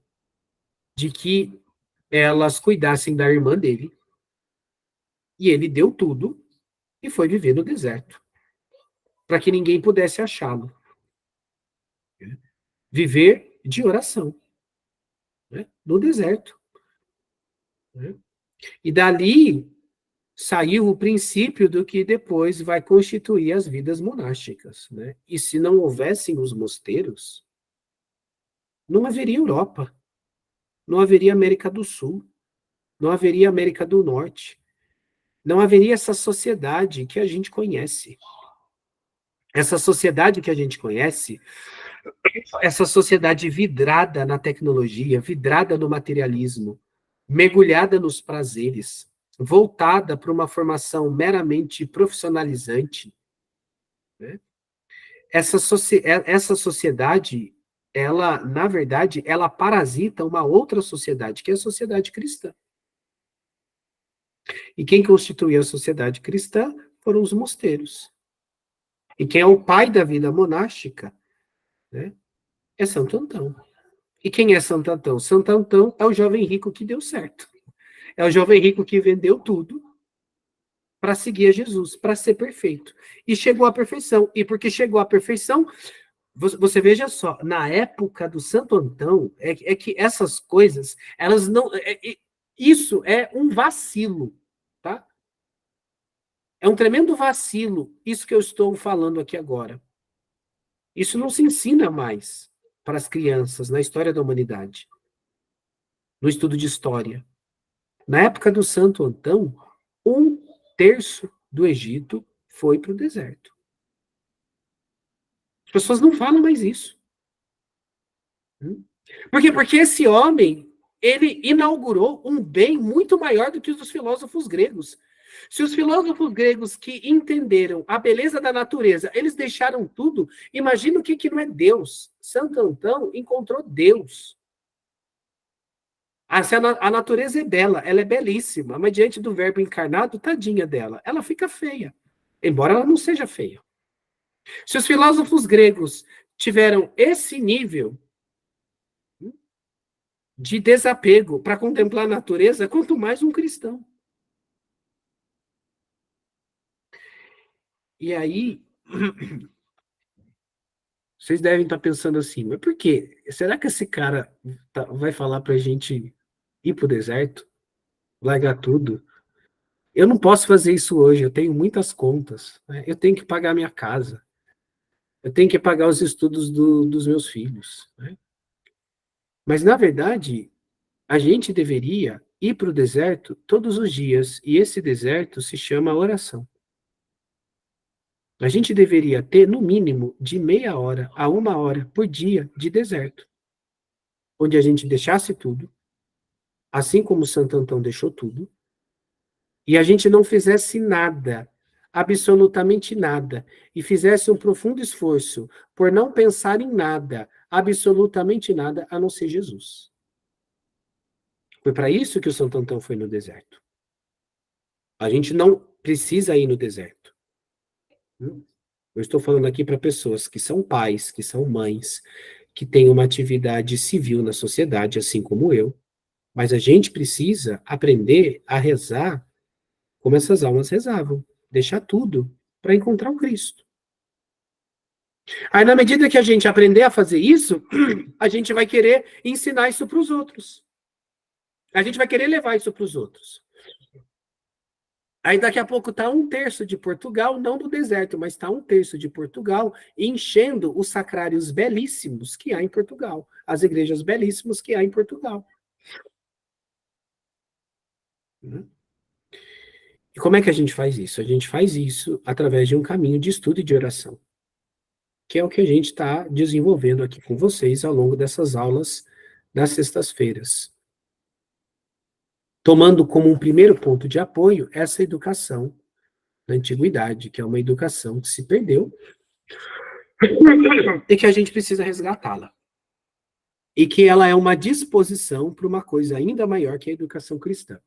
de que elas cuidassem da irmã dele. E ele deu tudo e foi viver no deserto, para que ninguém pudesse achá-lo. Viver de oração, né? No deserto. Né? E dali saiu o princípio do que depois vai constituir as vidas monásticas, né? E se não houvessem os mosteiros, não haveria Europa, não haveria América do Sul, não haveria América do Norte, não haveria essa sociedade que a gente conhece. Essa sociedade que a gente conhece, essa sociedade vidrada na tecnologia, vidrada no materialismo, mergulhada nos prazeres, voltada para uma formação meramente profissionalizante, né? Essa sociedade, ela, na verdade, ela parasita uma outra sociedade, que é a sociedade cristã. E quem constituiu a sociedade cristã foram os mosteiros. E quem é o pai da vida monástica, né, é Santo Antão. E quem é Santo Antão? Santo Antão é o jovem rico que deu certo. É o jovem rico que vendeu tudo para seguir a Jesus, para ser perfeito. E chegou à perfeição. E porque chegou à perfeição, você veja só, na época do Santo Antão, é que essas coisas, elas não. Isso é um vacilo, tá? É um tremendo vacilo, isso que eu estou falando aqui agora. Isso não se ensina mais para as crianças na história da humanidade, no estudo de história. Na época do Santo Antão, 1/3 do Egito foi para o deserto. As pessoas não falam mais isso. Por quê? Porque esse homem, ele inaugurou um bem muito maior do que os dos filósofos gregos. Se os filósofos gregos que entenderam a beleza da natureza, eles deixaram tudo, imagina o que não é Deus. Santo Antão encontrou Deus. A natureza é bela, ela é belíssima, mas diante do verbo encarnado, tadinha dela, ela fica feia, embora ela não seja feia. Se os filósofos gregos tiveram esse nível de desapego para contemplar a natureza, quanto mais um cristão. E aí, vocês devem estar pensando assim, mas por quê? Será que esse cara vai falar para a gente ir para o deserto, largar tudo? Eu não posso fazer isso hoje, eu tenho muitas contas, né? Eu tenho que pagar minha casa, eu tenho que pagar os estudos dos meus filhos, né? Mas, na verdade, a gente deveria ir para o deserto todos os dias, e esse deserto se chama oração. A gente deveria ter, no mínimo, de meia hora a 1 hora por dia de deserto, onde a gente deixasse tudo, assim como Santo Antão deixou tudo, e a gente não fizesse nada, absolutamente nada, e fizesse um profundo esforço por não pensar em nada, absolutamente nada, a não ser Jesus. Foi para isso que o Santo Antão foi no deserto. A gente não precisa ir no deserto. Eu estou falando aqui para pessoas que são pais, que são mães, que têm uma atividade civil na sociedade, assim como eu, mas a gente precisa aprender a rezar como essas almas rezavam, deixar tudo para encontrar o Cristo. Aí, na medida que a gente aprender a fazer isso, a gente vai querer ensinar isso para os outros. A gente vai querer levar isso para os outros. Aí daqui a pouco está 1/3 de Portugal, não no deserto, mas está 1/3 de Portugal enchendo os sacrários belíssimos que há em Portugal, as igrejas belíssimas que há em Portugal. E como é que a gente faz isso? A gente faz isso através de um caminho de estudo e de oração, que é o que a gente está desenvolvendo aqui com vocês ao longo dessas aulas das sextas-feiras. Tomando como um primeiro ponto de apoio essa educação da antiguidade, que é uma educação que se perdeu e que a gente precisa resgatá-la. E que ela é uma disposição para uma coisa ainda maior que a educação cristã,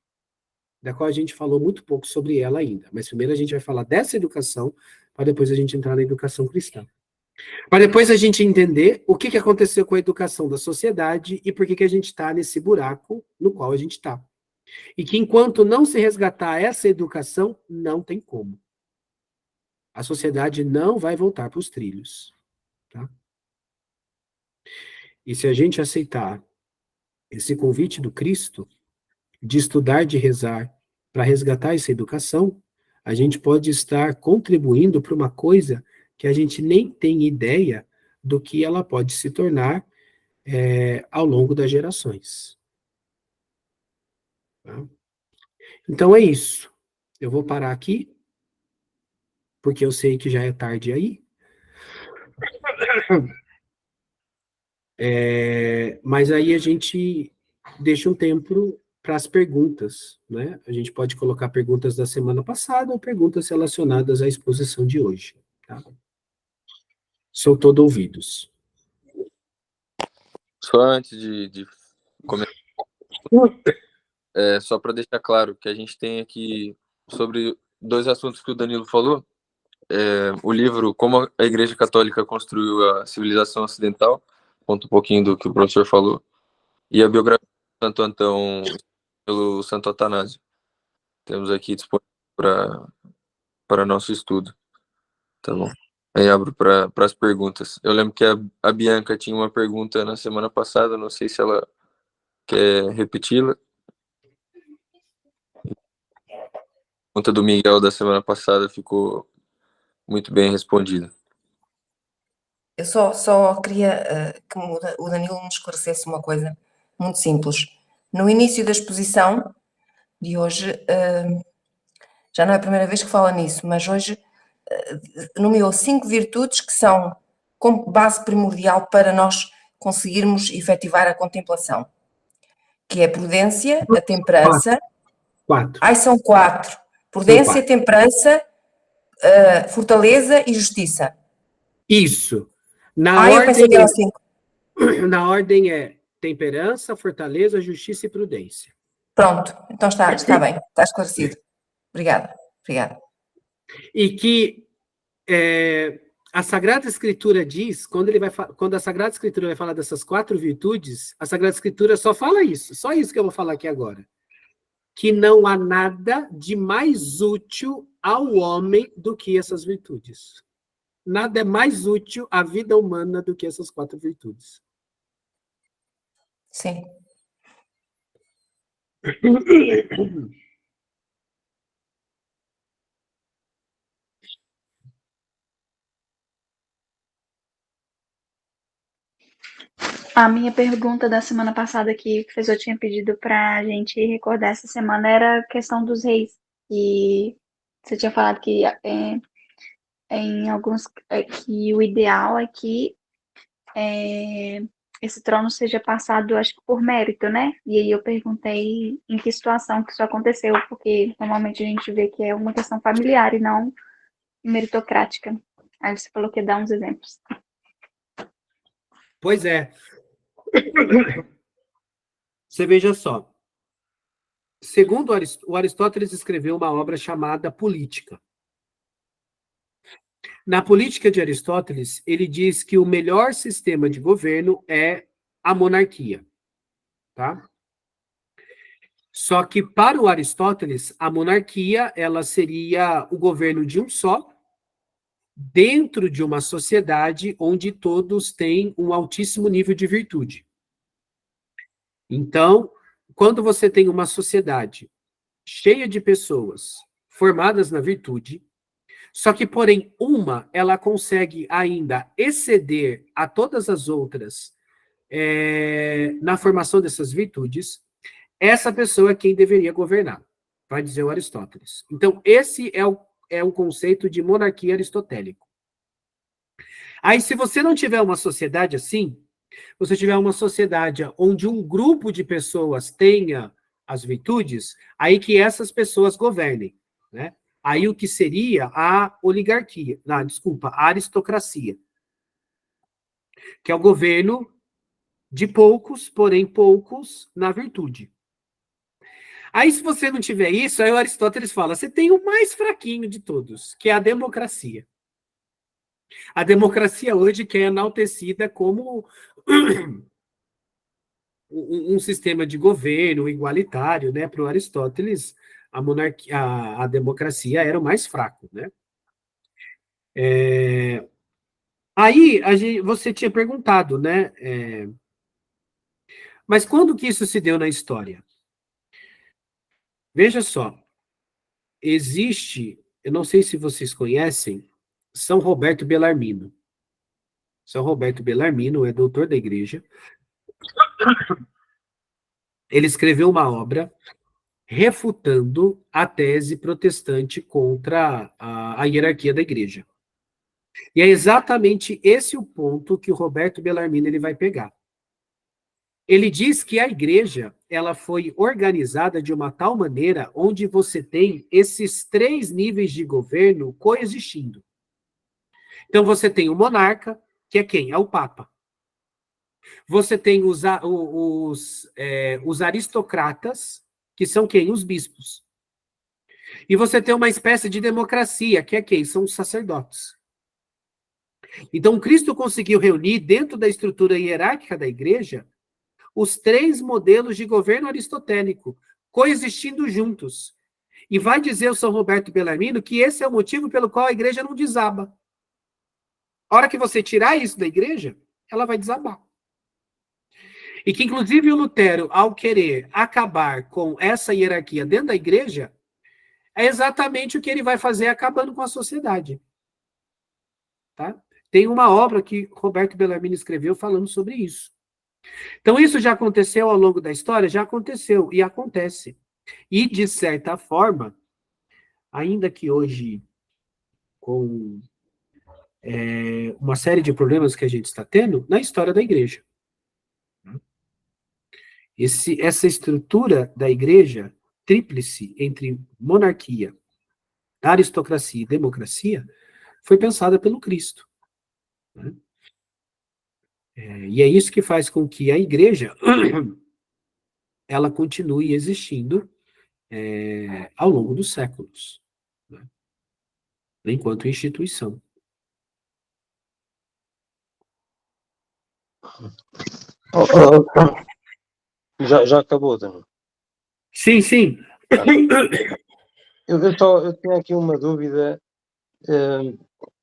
da qual a gente falou muito pouco sobre ela ainda. Mas primeiro a gente vai falar dessa educação, para depois a gente entrar na educação cristã. Para depois a gente entender o que aconteceu com a educação da sociedade e por que a gente está nesse buraco no qual a gente está. E que enquanto não se resgatar essa educação, não tem como. A sociedade não vai voltar para os trilhos. Tá? E se a gente aceitar esse convite do Cristo, de estudar, de rezar, para resgatar essa educação, a gente pode estar contribuindo para uma coisa que a gente nem tem ideia do que ela pode se tornar ao longo das gerações. Tá? Então é isso. Eu vou parar aqui, porque eu sei que já é tarde aí. Mas aí a gente deixa um tempo para as perguntas, né? A gente pode colocar perguntas da semana passada ou perguntas relacionadas à exposição de hoje. Tá? Sou todo ouvidos. Só antes de começar, só para deixar claro que a gente tem aqui sobre 2 assuntos que o Danilo falou, o livro Como a Igreja Católica Construiu a Civilização Ocidental, conta um pouquinho do que o professor falou, e a biografia do Santo Antão pelo Santo Atanásio. Temos aqui disponível para nosso estudo. Tá bom. Aí abro para as perguntas. Eu lembro que a Bianca tinha uma pergunta na semana passada, não sei se ela quer repeti-la. A pergunta do Miguel da semana passada ficou muito bem respondida. Eu só queria que o Danilo me esclarecesse uma coisa muito simples. No início da exposição de hoje, já não é a primeira vez que fala nisso, mas hoje nomeou 5 virtudes que são como base primordial para nós conseguirmos efetivar a contemplação, que é a prudência, a temperança... 4. Ai, são 4. Prudência, temperança, fortaleza e justiça. Isso. Eu pensei que eram 5. Na ordem é temperança, fortaleza, justiça e prudência. Pronto, então está bem, está esclarecido. Obrigada. E que a Sagrada Escritura diz, quando a Sagrada Escritura vai falar dessas 4 virtudes, a Sagrada Escritura só fala isso, só isso que eu vou falar aqui agora. Que não há nada de mais útil ao homem do que essas virtudes. Nada é mais útil à vida humana do que essas 4 virtudes. Sim. A minha pergunta da semana passada que o professor tinha pedido para a gente recordar essa semana era a questão dos reis. E você tinha falado que em alguns que o ideal é que esse trono seja passado, acho que por mérito, né? E aí eu perguntei em que situação que isso aconteceu, porque normalmente a gente vê que é uma questão familiar e não meritocrática. Aí você falou que ia dar uns exemplos. Pois é. Você veja só. Segundo o Aristóteles escreveu uma obra chamada Política. Na Política de Aristóteles, ele diz que o melhor sistema de governo é a monarquia. Tá? Só que para o Aristóteles, a monarquia ela seria o governo de um só, dentro de uma sociedade onde todos têm um altíssimo nível de virtude. Então, quando você tem uma sociedade cheia de pessoas formadas na virtude, só que, porém, ela consegue ainda exceder a todas as outras na formação dessas virtudes, essa pessoa é quem deveria governar, vai dizer o Aristóteles. Então, esse é o conceito de monarquia aristotélico. Aí, se você não tiver uma sociedade assim, você tiver uma sociedade onde um grupo de pessoas tenha as virtudes, aí que essas pessoas governem, né? Aí o que seria a oligarquia, a aristocracia, que é o governo de poucos, porém poucos na virtude. Aí, se você não tiver isso, aí o Aristóteles fala, você tem o mais fraquinho de todos, que é a democracia. A democracia hoje que é enaltecida como um sistema de governo igualitário, né? Para o Aristóteles, a democracia era o mais fraco, né? Aí, você tinha perguntado, né? Mas quando que isso se deu na história? Veja só, existe, eu não sei se vocês conhecem, São Roberto Bellarmino. São Roberto Bellarmino é doutor da igreja. Ele escreveu uma obra refutando a tese protestante contra a hierarquia da igreja. E é exatamente esse o ponto que o Roberto Bellarmino ele vai pegar. Ele diz que a igreja ela foi organizada de uma tal maneira onde você tem esses 3 níveis de governo coexistindo. Então você tem o monarca, que é quem? É o Papa. Você tem os aristocratas, que são quem? Os bispos. E você tem uma espécie de democracia, que é quem? São os sacerdotes. Então, Cristo conseguiu reunir, dentro da estrutura hierárquica da igreja, os 3 modelos de governo aristotélico, coexistindo juntos. E vai dizer o São Roberto Bellarmino que esse é o motivo pelo qual a igreja não desaba. A hora que você tirar isso da igreja, ela vai desabar. E que, inclusive, o Lutero, ao querer acabar com essa hierarquia dentro da igreja, é exatamente o que ele vai fazer acabando com a sociedade. Tá? Tem uma obra que Roberto Bellarmino escreveu falando sobre isso. Então, isso já aconteceu ao longo da história? Já aconteceu e acontece. E, de certa forma, ainda que hoje, com uma série de problemas que a gente está tendo, na história da igreja. Essa estrutura da igreja, tríplice entre monarquia, aristocracia e democracia, foi pensada pelo Cristo. Né? E é isso que faz com que a igreja ela continue existindo ao longo dos séculos, né? Enquanto instituição. Já acabou, Daniel? Sim, sim. Eu tinha aqui uma dúvida,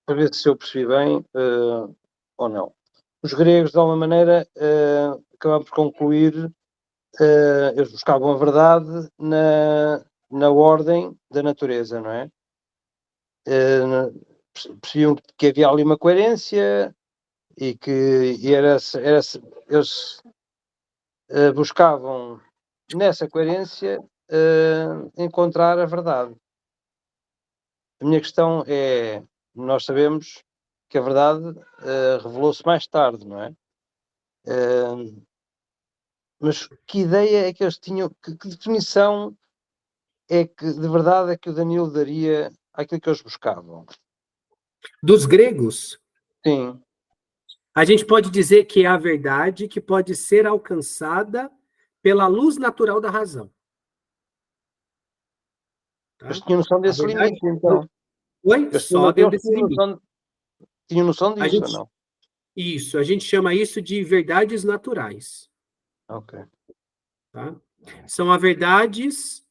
para ver se eu percebi bem ou não. Os gregos, de alguma maneira, acabaram por concluir, eles buscavam a verdade na ordem da natureza, não é? Percebiam que havia ali uma coerência e que eles buscavam nessa coerência encontrar a verdade. A minha questão é, nós sabemos que a verdade revelou-se mais tarde, não é? Mas que ideia é que eles tinham, que definição é que de verdade é que o Danilo daria àquilo que eles buscavam? Dos gregos, Sim. a gente pode dizer que é a verdade que pode ser alcançada pela luz natural da razão. Tá? Eles tinham noção desse limite, então. Oi? Só dentro desse limite. Tinham noção disso ou não? Isso, a gente chama isso de verdades naturais. Ok. Tá? São verdades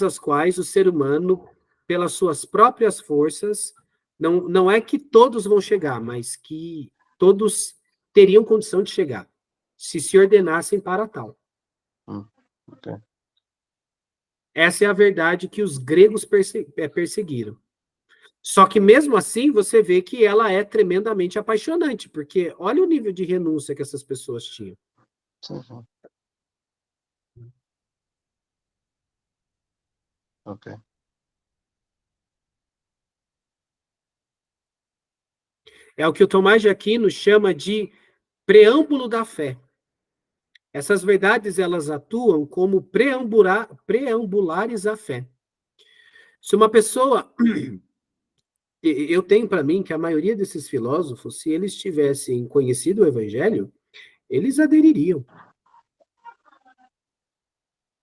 às quais o ser humano, pelas suas próprias forças, não é que todos vão chegar, mas que todos teriam condição de chegar, se ordenassem para tal. Ok. Essa é a verdade que os gregos perseguiram. Só que mesmo assim, você vê que ela é tremendamente apaixonante, porque olha o nível de renúncia que essas pessoas tinham. Sim. Ok. É o que o Tomás de Aquino chama de preâmbulo da fé. Essas verdades, elas atuam como preambulares à fé. Se uma pessoa... Eu tenho para mim que a maioria desses filósofos, se eles tivessem conhecido o Evangelho, eles adeririam.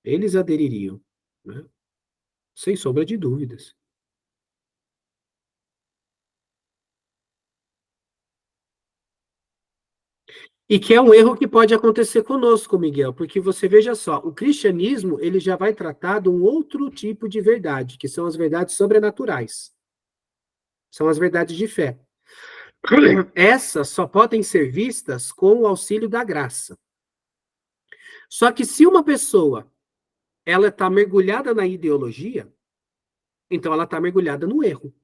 Eles adeririam, né? Sem sombra de dúvidas. E que é um erro que pode acontecer conosco, Miguel, porque você veja só, o cristianismo ele já vai tratar de um outro tipo de verdade, que são as verdades sobrenaturais. São as verdades de fé. Essas só podem ser vistas com o auxílio da graça. Só que se uma pessoa ela está mergulhada na ideologia, Então ela está mergulhada no erro.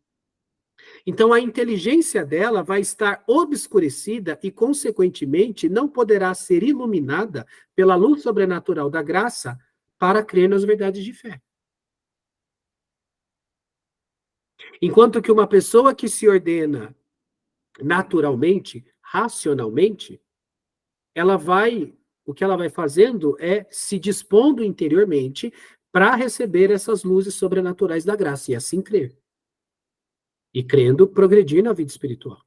Então a inteligência dela vai estar obscurecida e, consequentemente, não poderá ser iluminada pela luz sobrenatural da graça para crer nas verdades de fé. Enquanto que uma pessoa que se ordena naturalmente, racionalmente, o que ela vai fazendo é se dispondo interiormente para receber essas luzes sobrenaturais da graça e assim crer. E crendo, progredir na vida espiritual.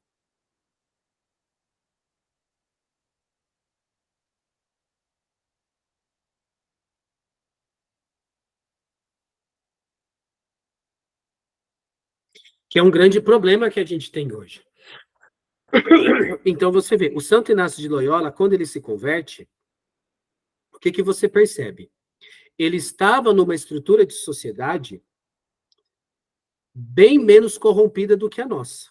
Que é um grande problema que a gente tem hoje. Então você vê, o Santo Inácio de Loyola, quando ele se converte, o que você percebe? Ele estava numa estrutura de sociedade bem menos corrompida do que a nossa.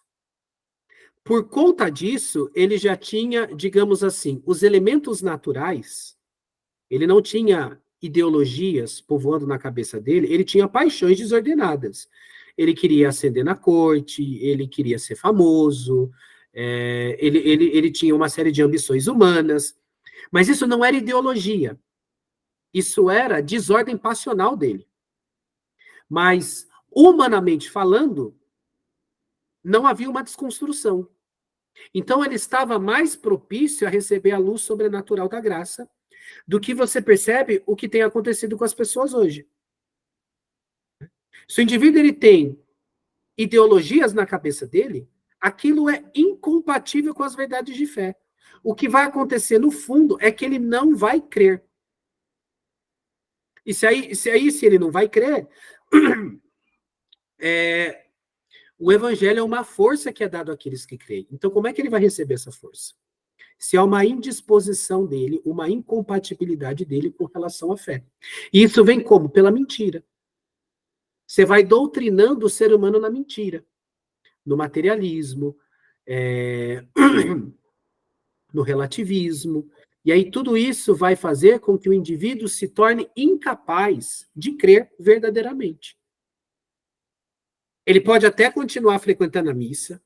Por conta disso, ele já tinha, digamos assim, os elementos naturais, ele não tinha ideologias povoando na cabeça dele, ele tinha paixões desordenadas. Ele queria ascender na corte, ele queria ser famoso, ele tinha uma série de ambições humanas, mas isso não era ideologia, isso era desordem passional dele. Mas, humanamente falando, não havia uma desconstrução. Então, ele estava mais propício a receber a luz sobrenatural da graça do que você percebe o que tem acontecido com as pessoas hoje. Se o indivíduo ele tem ideologias na cabeça dele, aquilo é incompatível com as verdades de fé. O que vai acontecer no fundo é que ele não vai crer. E se ele não vai crer, o evangelho é uma força que é dado àqueles que creem. Então, como é que ele vai receber essa força? Se há uma indisposição dele, uma incompatibilidade dele com relação à fé. E isso vem como? Pela mentira. Você vai doutrinando o ser humano na mentira, no materialismo, no relativismo. E aí tudo isso vai fazer com que o indivíduo se torne incapaz de crer verdadeiramente. Ele pode até continuar frequentando a missa,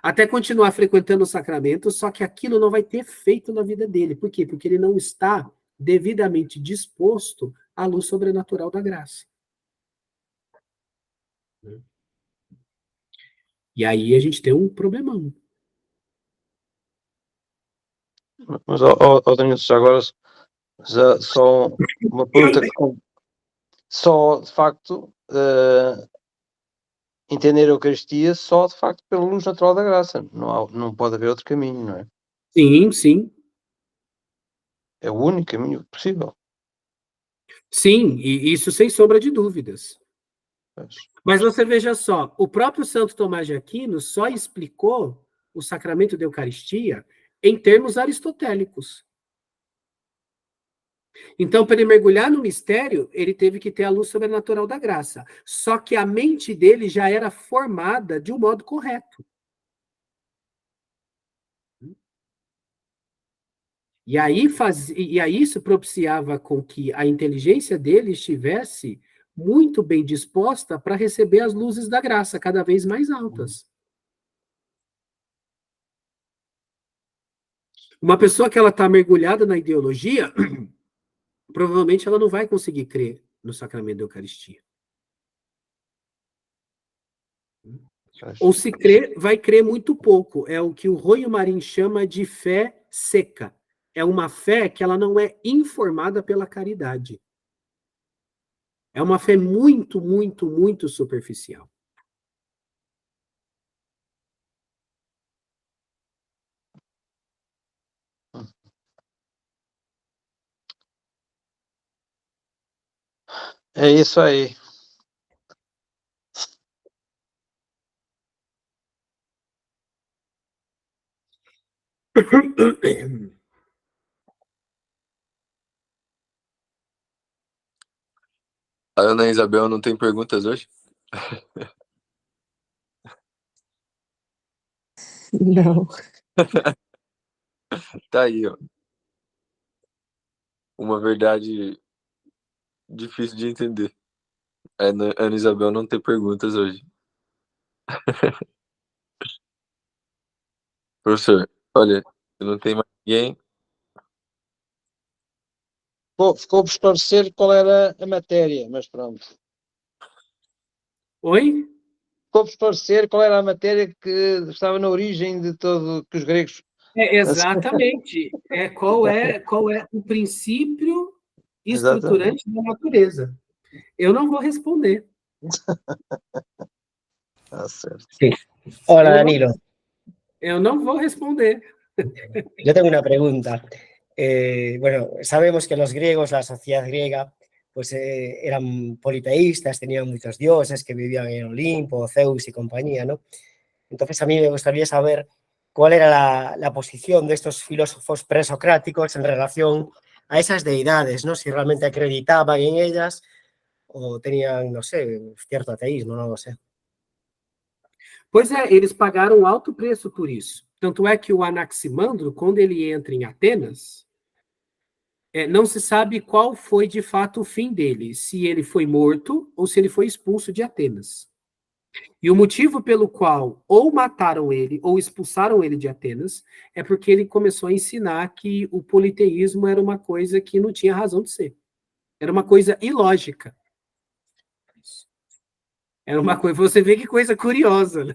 até continuar frequentando os sacramentos, só que aquilo não vai ter efeito na vida dele. Por quê? Porque ele não está devidamente disposto à luz sobrenatural da graça. E aí a gente tem um problemão. Mas, Danilo, já agora, só uma pergunta que só, de facto, entender a Eucaristia só, de facto, pela luz natural da graça. Não pode haver outro caminho, não é? Sim, sim. É o único caminho possível. Sim, e isso sem sombra de dúvidas. Mas, Mas você veja só, o próprio Santo Tomás de Aquino só explicou o sacramento da Eucaristia em termos aristotélicos. Então, para ele mergulhar no mistério, ele teve que ter a luz sobrenatural da graça. Só que a mente dele já era formada de um modo correto. E aí isso propiciava com que a inteligência dele estivesse muito bem disposta para receber as luzes da graça, cada vez mais altas. Uma pessoa que ela está mergulhada na ideologia, provavelmente ela não vai conseguir crer no sacramento da Eucaristia. Ou se crer, vai crer muito pouco. É o que o Royo Marin chama de fé seca. É uma fé que ela não é informada pela caridade. É uma fé muito, muito, muito superficial. é isso aí. A Ana Isabel não tem perguntas hoje? Não. Tá aí, ó. Uma verdade difícil de entender. Ana Isabel não tem perguntas hoje. Professor, olha, não tem mais ninguém. Ficou por esclarecer qual era a matéria, mas pronto. Oi? Ficou por esclarecer qual era a matéria que estava na origem de todo, que os gregos... Exatamente. Qual é o princípio Exatamente. estruturante da natureza? Eu não vou responder. Certo. Sí. Hola, Eu não- Danilo. Eu não vou responder. Yo tengo una pregunta. Bueno, sabemos que los griegos, la sociedad griega, pues eran politeístas, tenían muchos dioses que vivían en Olimpo, Zeus y compañía, ¿no? Entonces a mí me gustaría saber cuál era la posición de estos filósofos presocráticos en relación a esas deidades, ¿no? Si realmente acreditaban en ellas o tenían, no sé, cierto ateísmo, no lo sé. Pois é, eles pagaram alto preço por isso. Tanto é que o Anaximandro, quando ele entra em Atenas, não se sabe qual foi de fato o fim dele, se ele foi morto ou se ele foi expulso de Atenas. E o motivo pelo qual ou mataram ele ou expulsaram ele de Atenas é porque ele começou a ensinar que o politeísmo era uma coisa que não tinha razão de ser. Era uma coisa ilógica. Era uma coisa, você vê que coisa curiosa, né?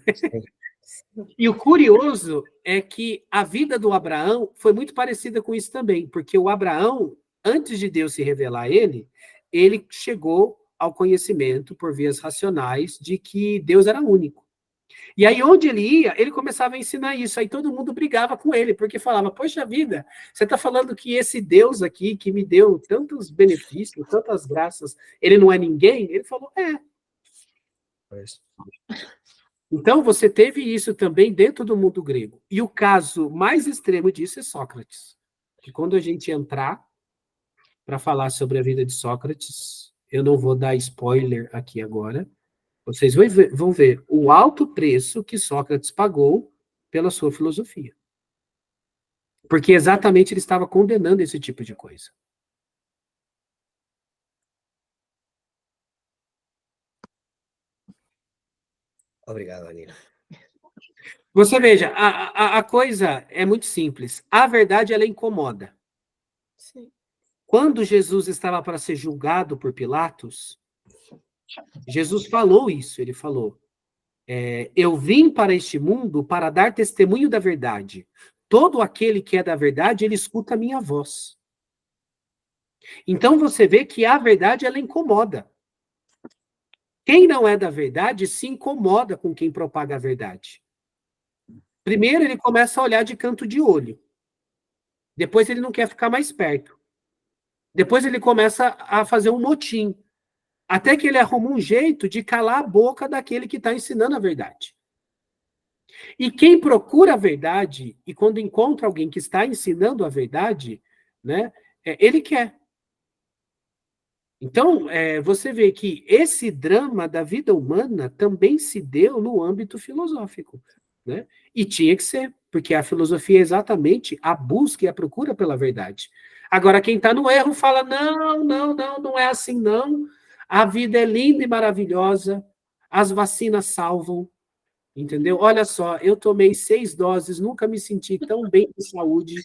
E o curioso é que a vida do Abraão foi muito parecida com isso também, porque o Abraão, antes de Deus se revelar a ele, ele chegou ao conhecimento por vias racionais de que Deus era único. E aí, onde ele ia, ele começava a ensinar isso. Aí todo mundo brigava com ele, porque falava, poxa vida, você está falando que esse Deus aqui, que me deu tantos benefícios, tantas graças, ele não é ninguém? Ele falou, Pues, Então, você teve isso também dentro do mundo grego. E o caso mais extremo disso é Sócrates. Que quando a gente entrar para falar sobre a vida de Sócrates, eu não vou dar spoiler aqui agora, vocês vão ver o alto preço que Sócrates pagou pela sua filosofia. Porque exatamente ele estava condenando esse tipo de coisa. obrigado, Danilo. Você veja, a coisa é muito simples. A verdade, ela incomoda. Sí. Quando Jesus estava para ser julgado por Pilatos, Jesus falou isso, ele falou, eu vim para este mundo para dar testemunho da verdade. Todo aquele que é da verdade, ele escuta a minha voz. Então você vê que a verdade, ela incomoda. Quem não é da verdade se incomoda com quem propaga a verdade. Primeiro ele começa a olhar de canto de olho. Depois ele não quer ficar mais perto. Depois ele começa a fazer um motim. Até que ele arruma um jeito de calar a boca daquele que está ensinando a verdade. E quem procura a verdade, e quando encontra alguém que está ensinando a verdade, né, ele quer. Então, você vê que esse drama da vida humana também se deu no âmbito filosófico, né? E tinha que ser, porque a filosofia é exatamente a busca e a procura pela verdade. Agora, quem está no erro fala, não é assim, não. A vida é linda e maravilhosa, as vacinas salvam, entendeu? Olha só, eu tomei 6 doses, nunca me senti tão bem de saúde.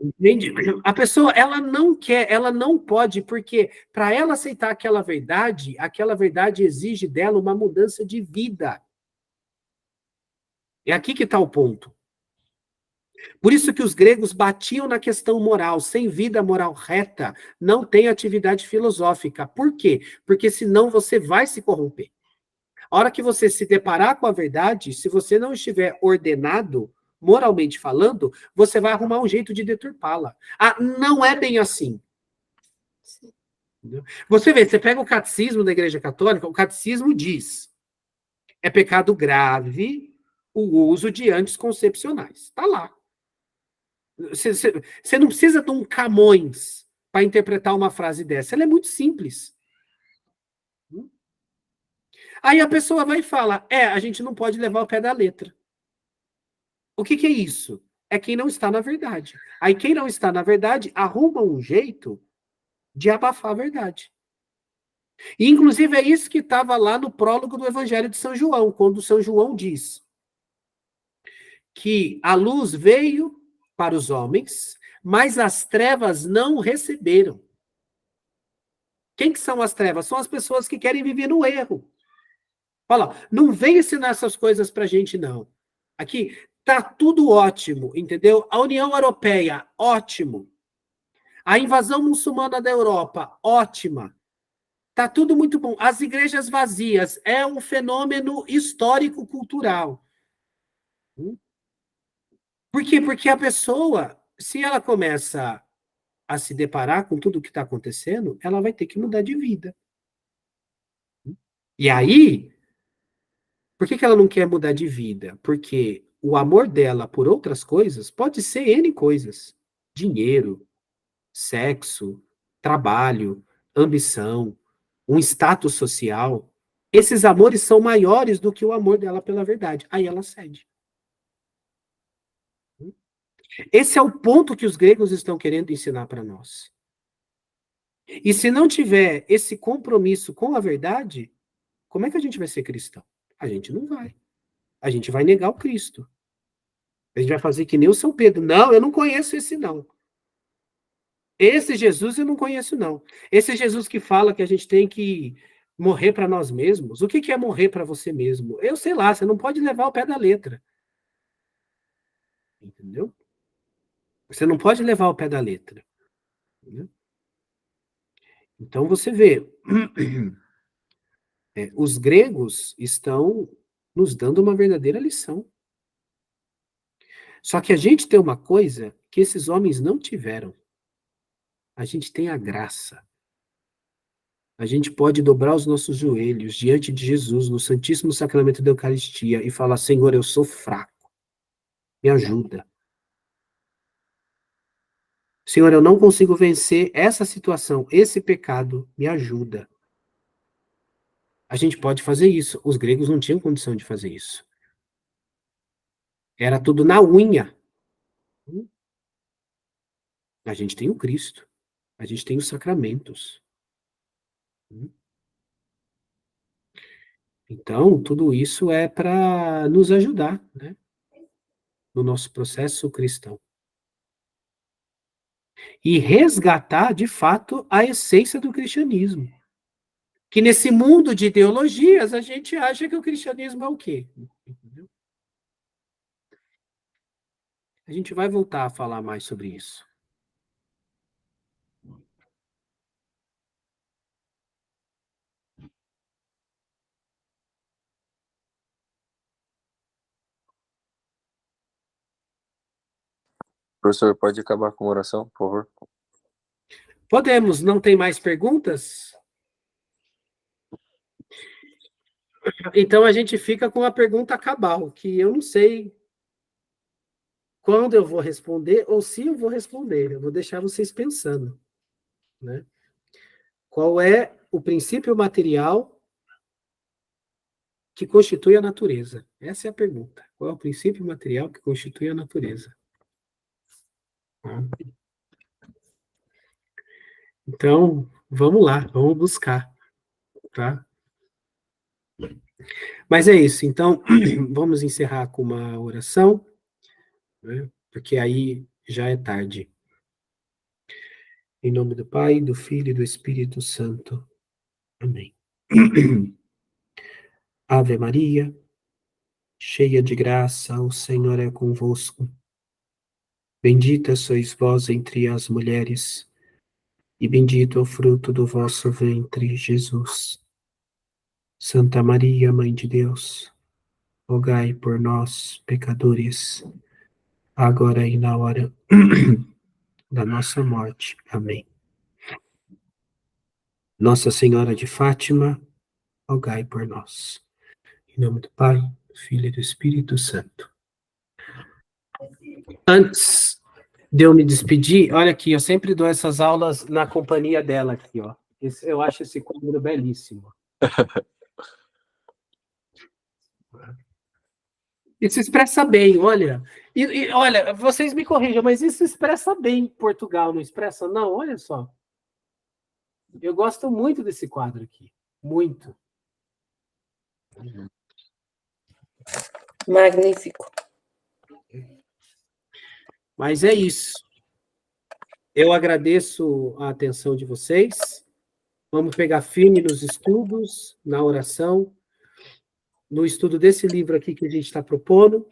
Entende? A pessoa, ela não quer, ela não pode, porque para ela aceitar aquela verdade exige dela uma mudança de vida. É aqui que está o ponto. Por isso que os gregos batiam na questão moral. Sem vida moral reta, não tem atividade filosófica. Por quê? Porque senão você vai se corromper. A hora que você se deparar com a verdade, se você não estiver ordenado, moralmente falando, você vai arrumar um jeito de deturpá-la. Não é bem assim. Você vê, você pega o catecismo da Igreja Católica, o catecismo diz, é pecado grave o uso de anticoncepcionais. Está lá. Você não precisa de um Camões para interpretar uma frase dessa. Ela é muito simples. Aí a pessoa vai e fala, a gente não pode levar o pé da letra. O que é isso? É quem não está na verdade. Aí quem não está na verdade arruma um jeito de abafar a verdade. E, inclusive, é isso que estava lá no prólogo do Evangelho de São João, quando São João diz que a luz veio para os homens, mas as trevas não receberam. Quem que são as trevas? São as pessoas que querem viver no erro. Fala, não vem ensinar essas coisas pra gente, não. Aqui, tá tudo ótimo, entendeu? A União Europeia, ótimo. A invasão muçulmana da Europa, ótima. Tá tudo muito bom. As igrejas vazias é um fenômeno histórico-cultural. Por quê? Porque a pessoa, se ela começa a se deparar com tudo o que está acontecendo, ela vai ter que mudar de vida. E aí, por que ela não quer mudar de vida? Porque o amor dela por outras coisas pode ser N coisas. Dinheiro, sexo, trabalho, ambição, um status social. Esses amores são maiores do que o amor dela pela verdade. Aí ela cede. Esse é o ponto que os gregos estão querendo ensinar para nós. E se não tiver esse compromisso com a verdade, como é que a gente vai ser cristão? A gente não vai. A gente vai negar o Cristo. A gente vai fazer que nem o São Pedro. Não, eu não conheço esse não. Esse Jesus eu não conheço não. Esse Jesus que fala que a gente tem que morrer para nós mesmos. O que é morrer para você mesmo? Eu sei lá, você não pode levar o pé da letra. Entendeu? Você não pode levar o pé da letra. Entendeu? Então você vê, os gregos estão nos dando uma verdadeira lição. Só que a gente tem uma coisa que esses homens não tiveram. A gente tem a graça. A gente pode dobrar os nossos joelhos diante de Jesus, no Santíssimo Sacramento da Eucaristia, e falar: Senhor, eu sou fraco. Me ajuda. Senhor, eu não consigo vencer essa situação, esse pecado. Me ajuda. A gente pode fazer isso. Os gregos não tinham condição de fazer isso. Era tudo na unha. A gente tem o Cristo. A gente tem os sacramentos. Então, tudo isso é para nos ajudar, né, no nosso processo cristão. E resgatar, de fato, a essência do cristianismo. Que nesse mundo de ideologias, a gente acha que o cristianismo é o quê? Entendeu? A gente vai voltar a falar mais sobre isso. Professor, pode acabar com a oração, por favor? Podemos, não tem mais perguntas? Então a gente fica com a pergunta cabal, que eu não sei quando eu vou responder ou se eu vou responder. Eu vou deixar vocês pensando, né? Qual é o princípio material que constitui a natureza? Essa é a pergunta. Qual é o princípio material que constitui a natureza? Então, vamos lá, vamos buscar, tá? Mas é isso, então, vamos encerrar com uma oração, né? Porque aí já é tarde. Em nome do Pai, do Filho e do Espírito Santo. Amém. Ave Maria, cheia de graça, o Senhor é convosco. Bendita sois vós entre as mulheres, e bendito é o fruto do vosso ventre, Jesus. Santa Maria, Mãe de Deus, rogai por nós, pecadores, agora e na hora da nossa morte. Amém. Nossa Senhora de Fátima, rogai por nós. Em nome do Pai, do Filho e do Espírito Santo. Antes de eu me despedir, olha aqui, eu sempre dou essas aulas na companhia dela aqui, ó. Eu acho esse quadro belíssimo. Isso expressa bem, olha. E olha, vocês me corrijam, mas isso expressa bem Portugal, não expressa? Não, olha só. Eu gosto muito desse quadro aqui. Muito. Magnífico. Mas é isso. Eu agradeço a atenção de vocês. Vamos pegar firme nos estudos, na oração, no estudo desse livro aqui que a gente está propondo.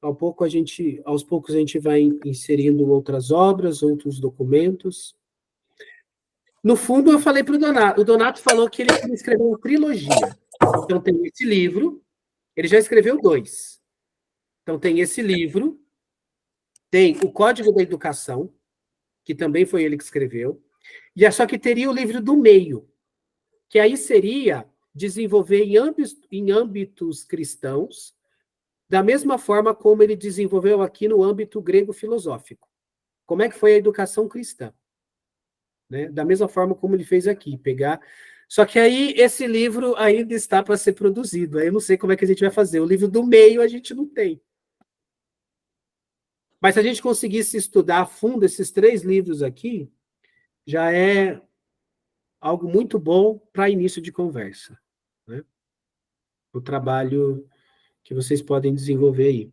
Aos poucos a gente vai inserindo outras obras, outros documentos. No fundo, eu falei para o Donato. O Donato falou que ele queria escrever uma trilogia. Então, tem esse livro. Ele já escreveu 2. Então, tem esse livro. Tem o Código da Educação, que também foi ele que escreveu. E só que teria o livro do meio, que aí seria desenvolver em âmbitos cristãos, da mesma forma como ele desenvolveu aqui no âmbito grego-filosófico. Como é que foi a educação cristã? Né? Da mesma forma como ele fez aqui, pegar... Só que aí esse livro ainda está para ser produzido. Aí eu não sei como é que a gente vai fazer. O livro do meio a gente não tem. Mas se a gente conseguisse estudar a fundo esses 3 livros aqui, já é algo muito bom para início de conversa. Né? O trabalho que vocês podem desenvolver aí.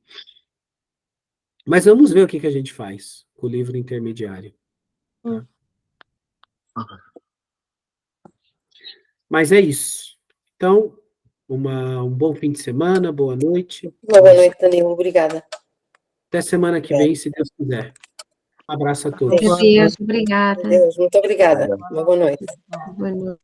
Mas vamos ver o que a gente faz com o livro intermediário. Tá? Mas é isso. Então, um bom fim de semana, boa noite. Boa noite, Danilo. Obrigada. Até semana que vem, se Deus quiser. Um abraço a todos. Adeus, obrigada. Adeus. Muito obrigada. Uma boa noite. Boa noite.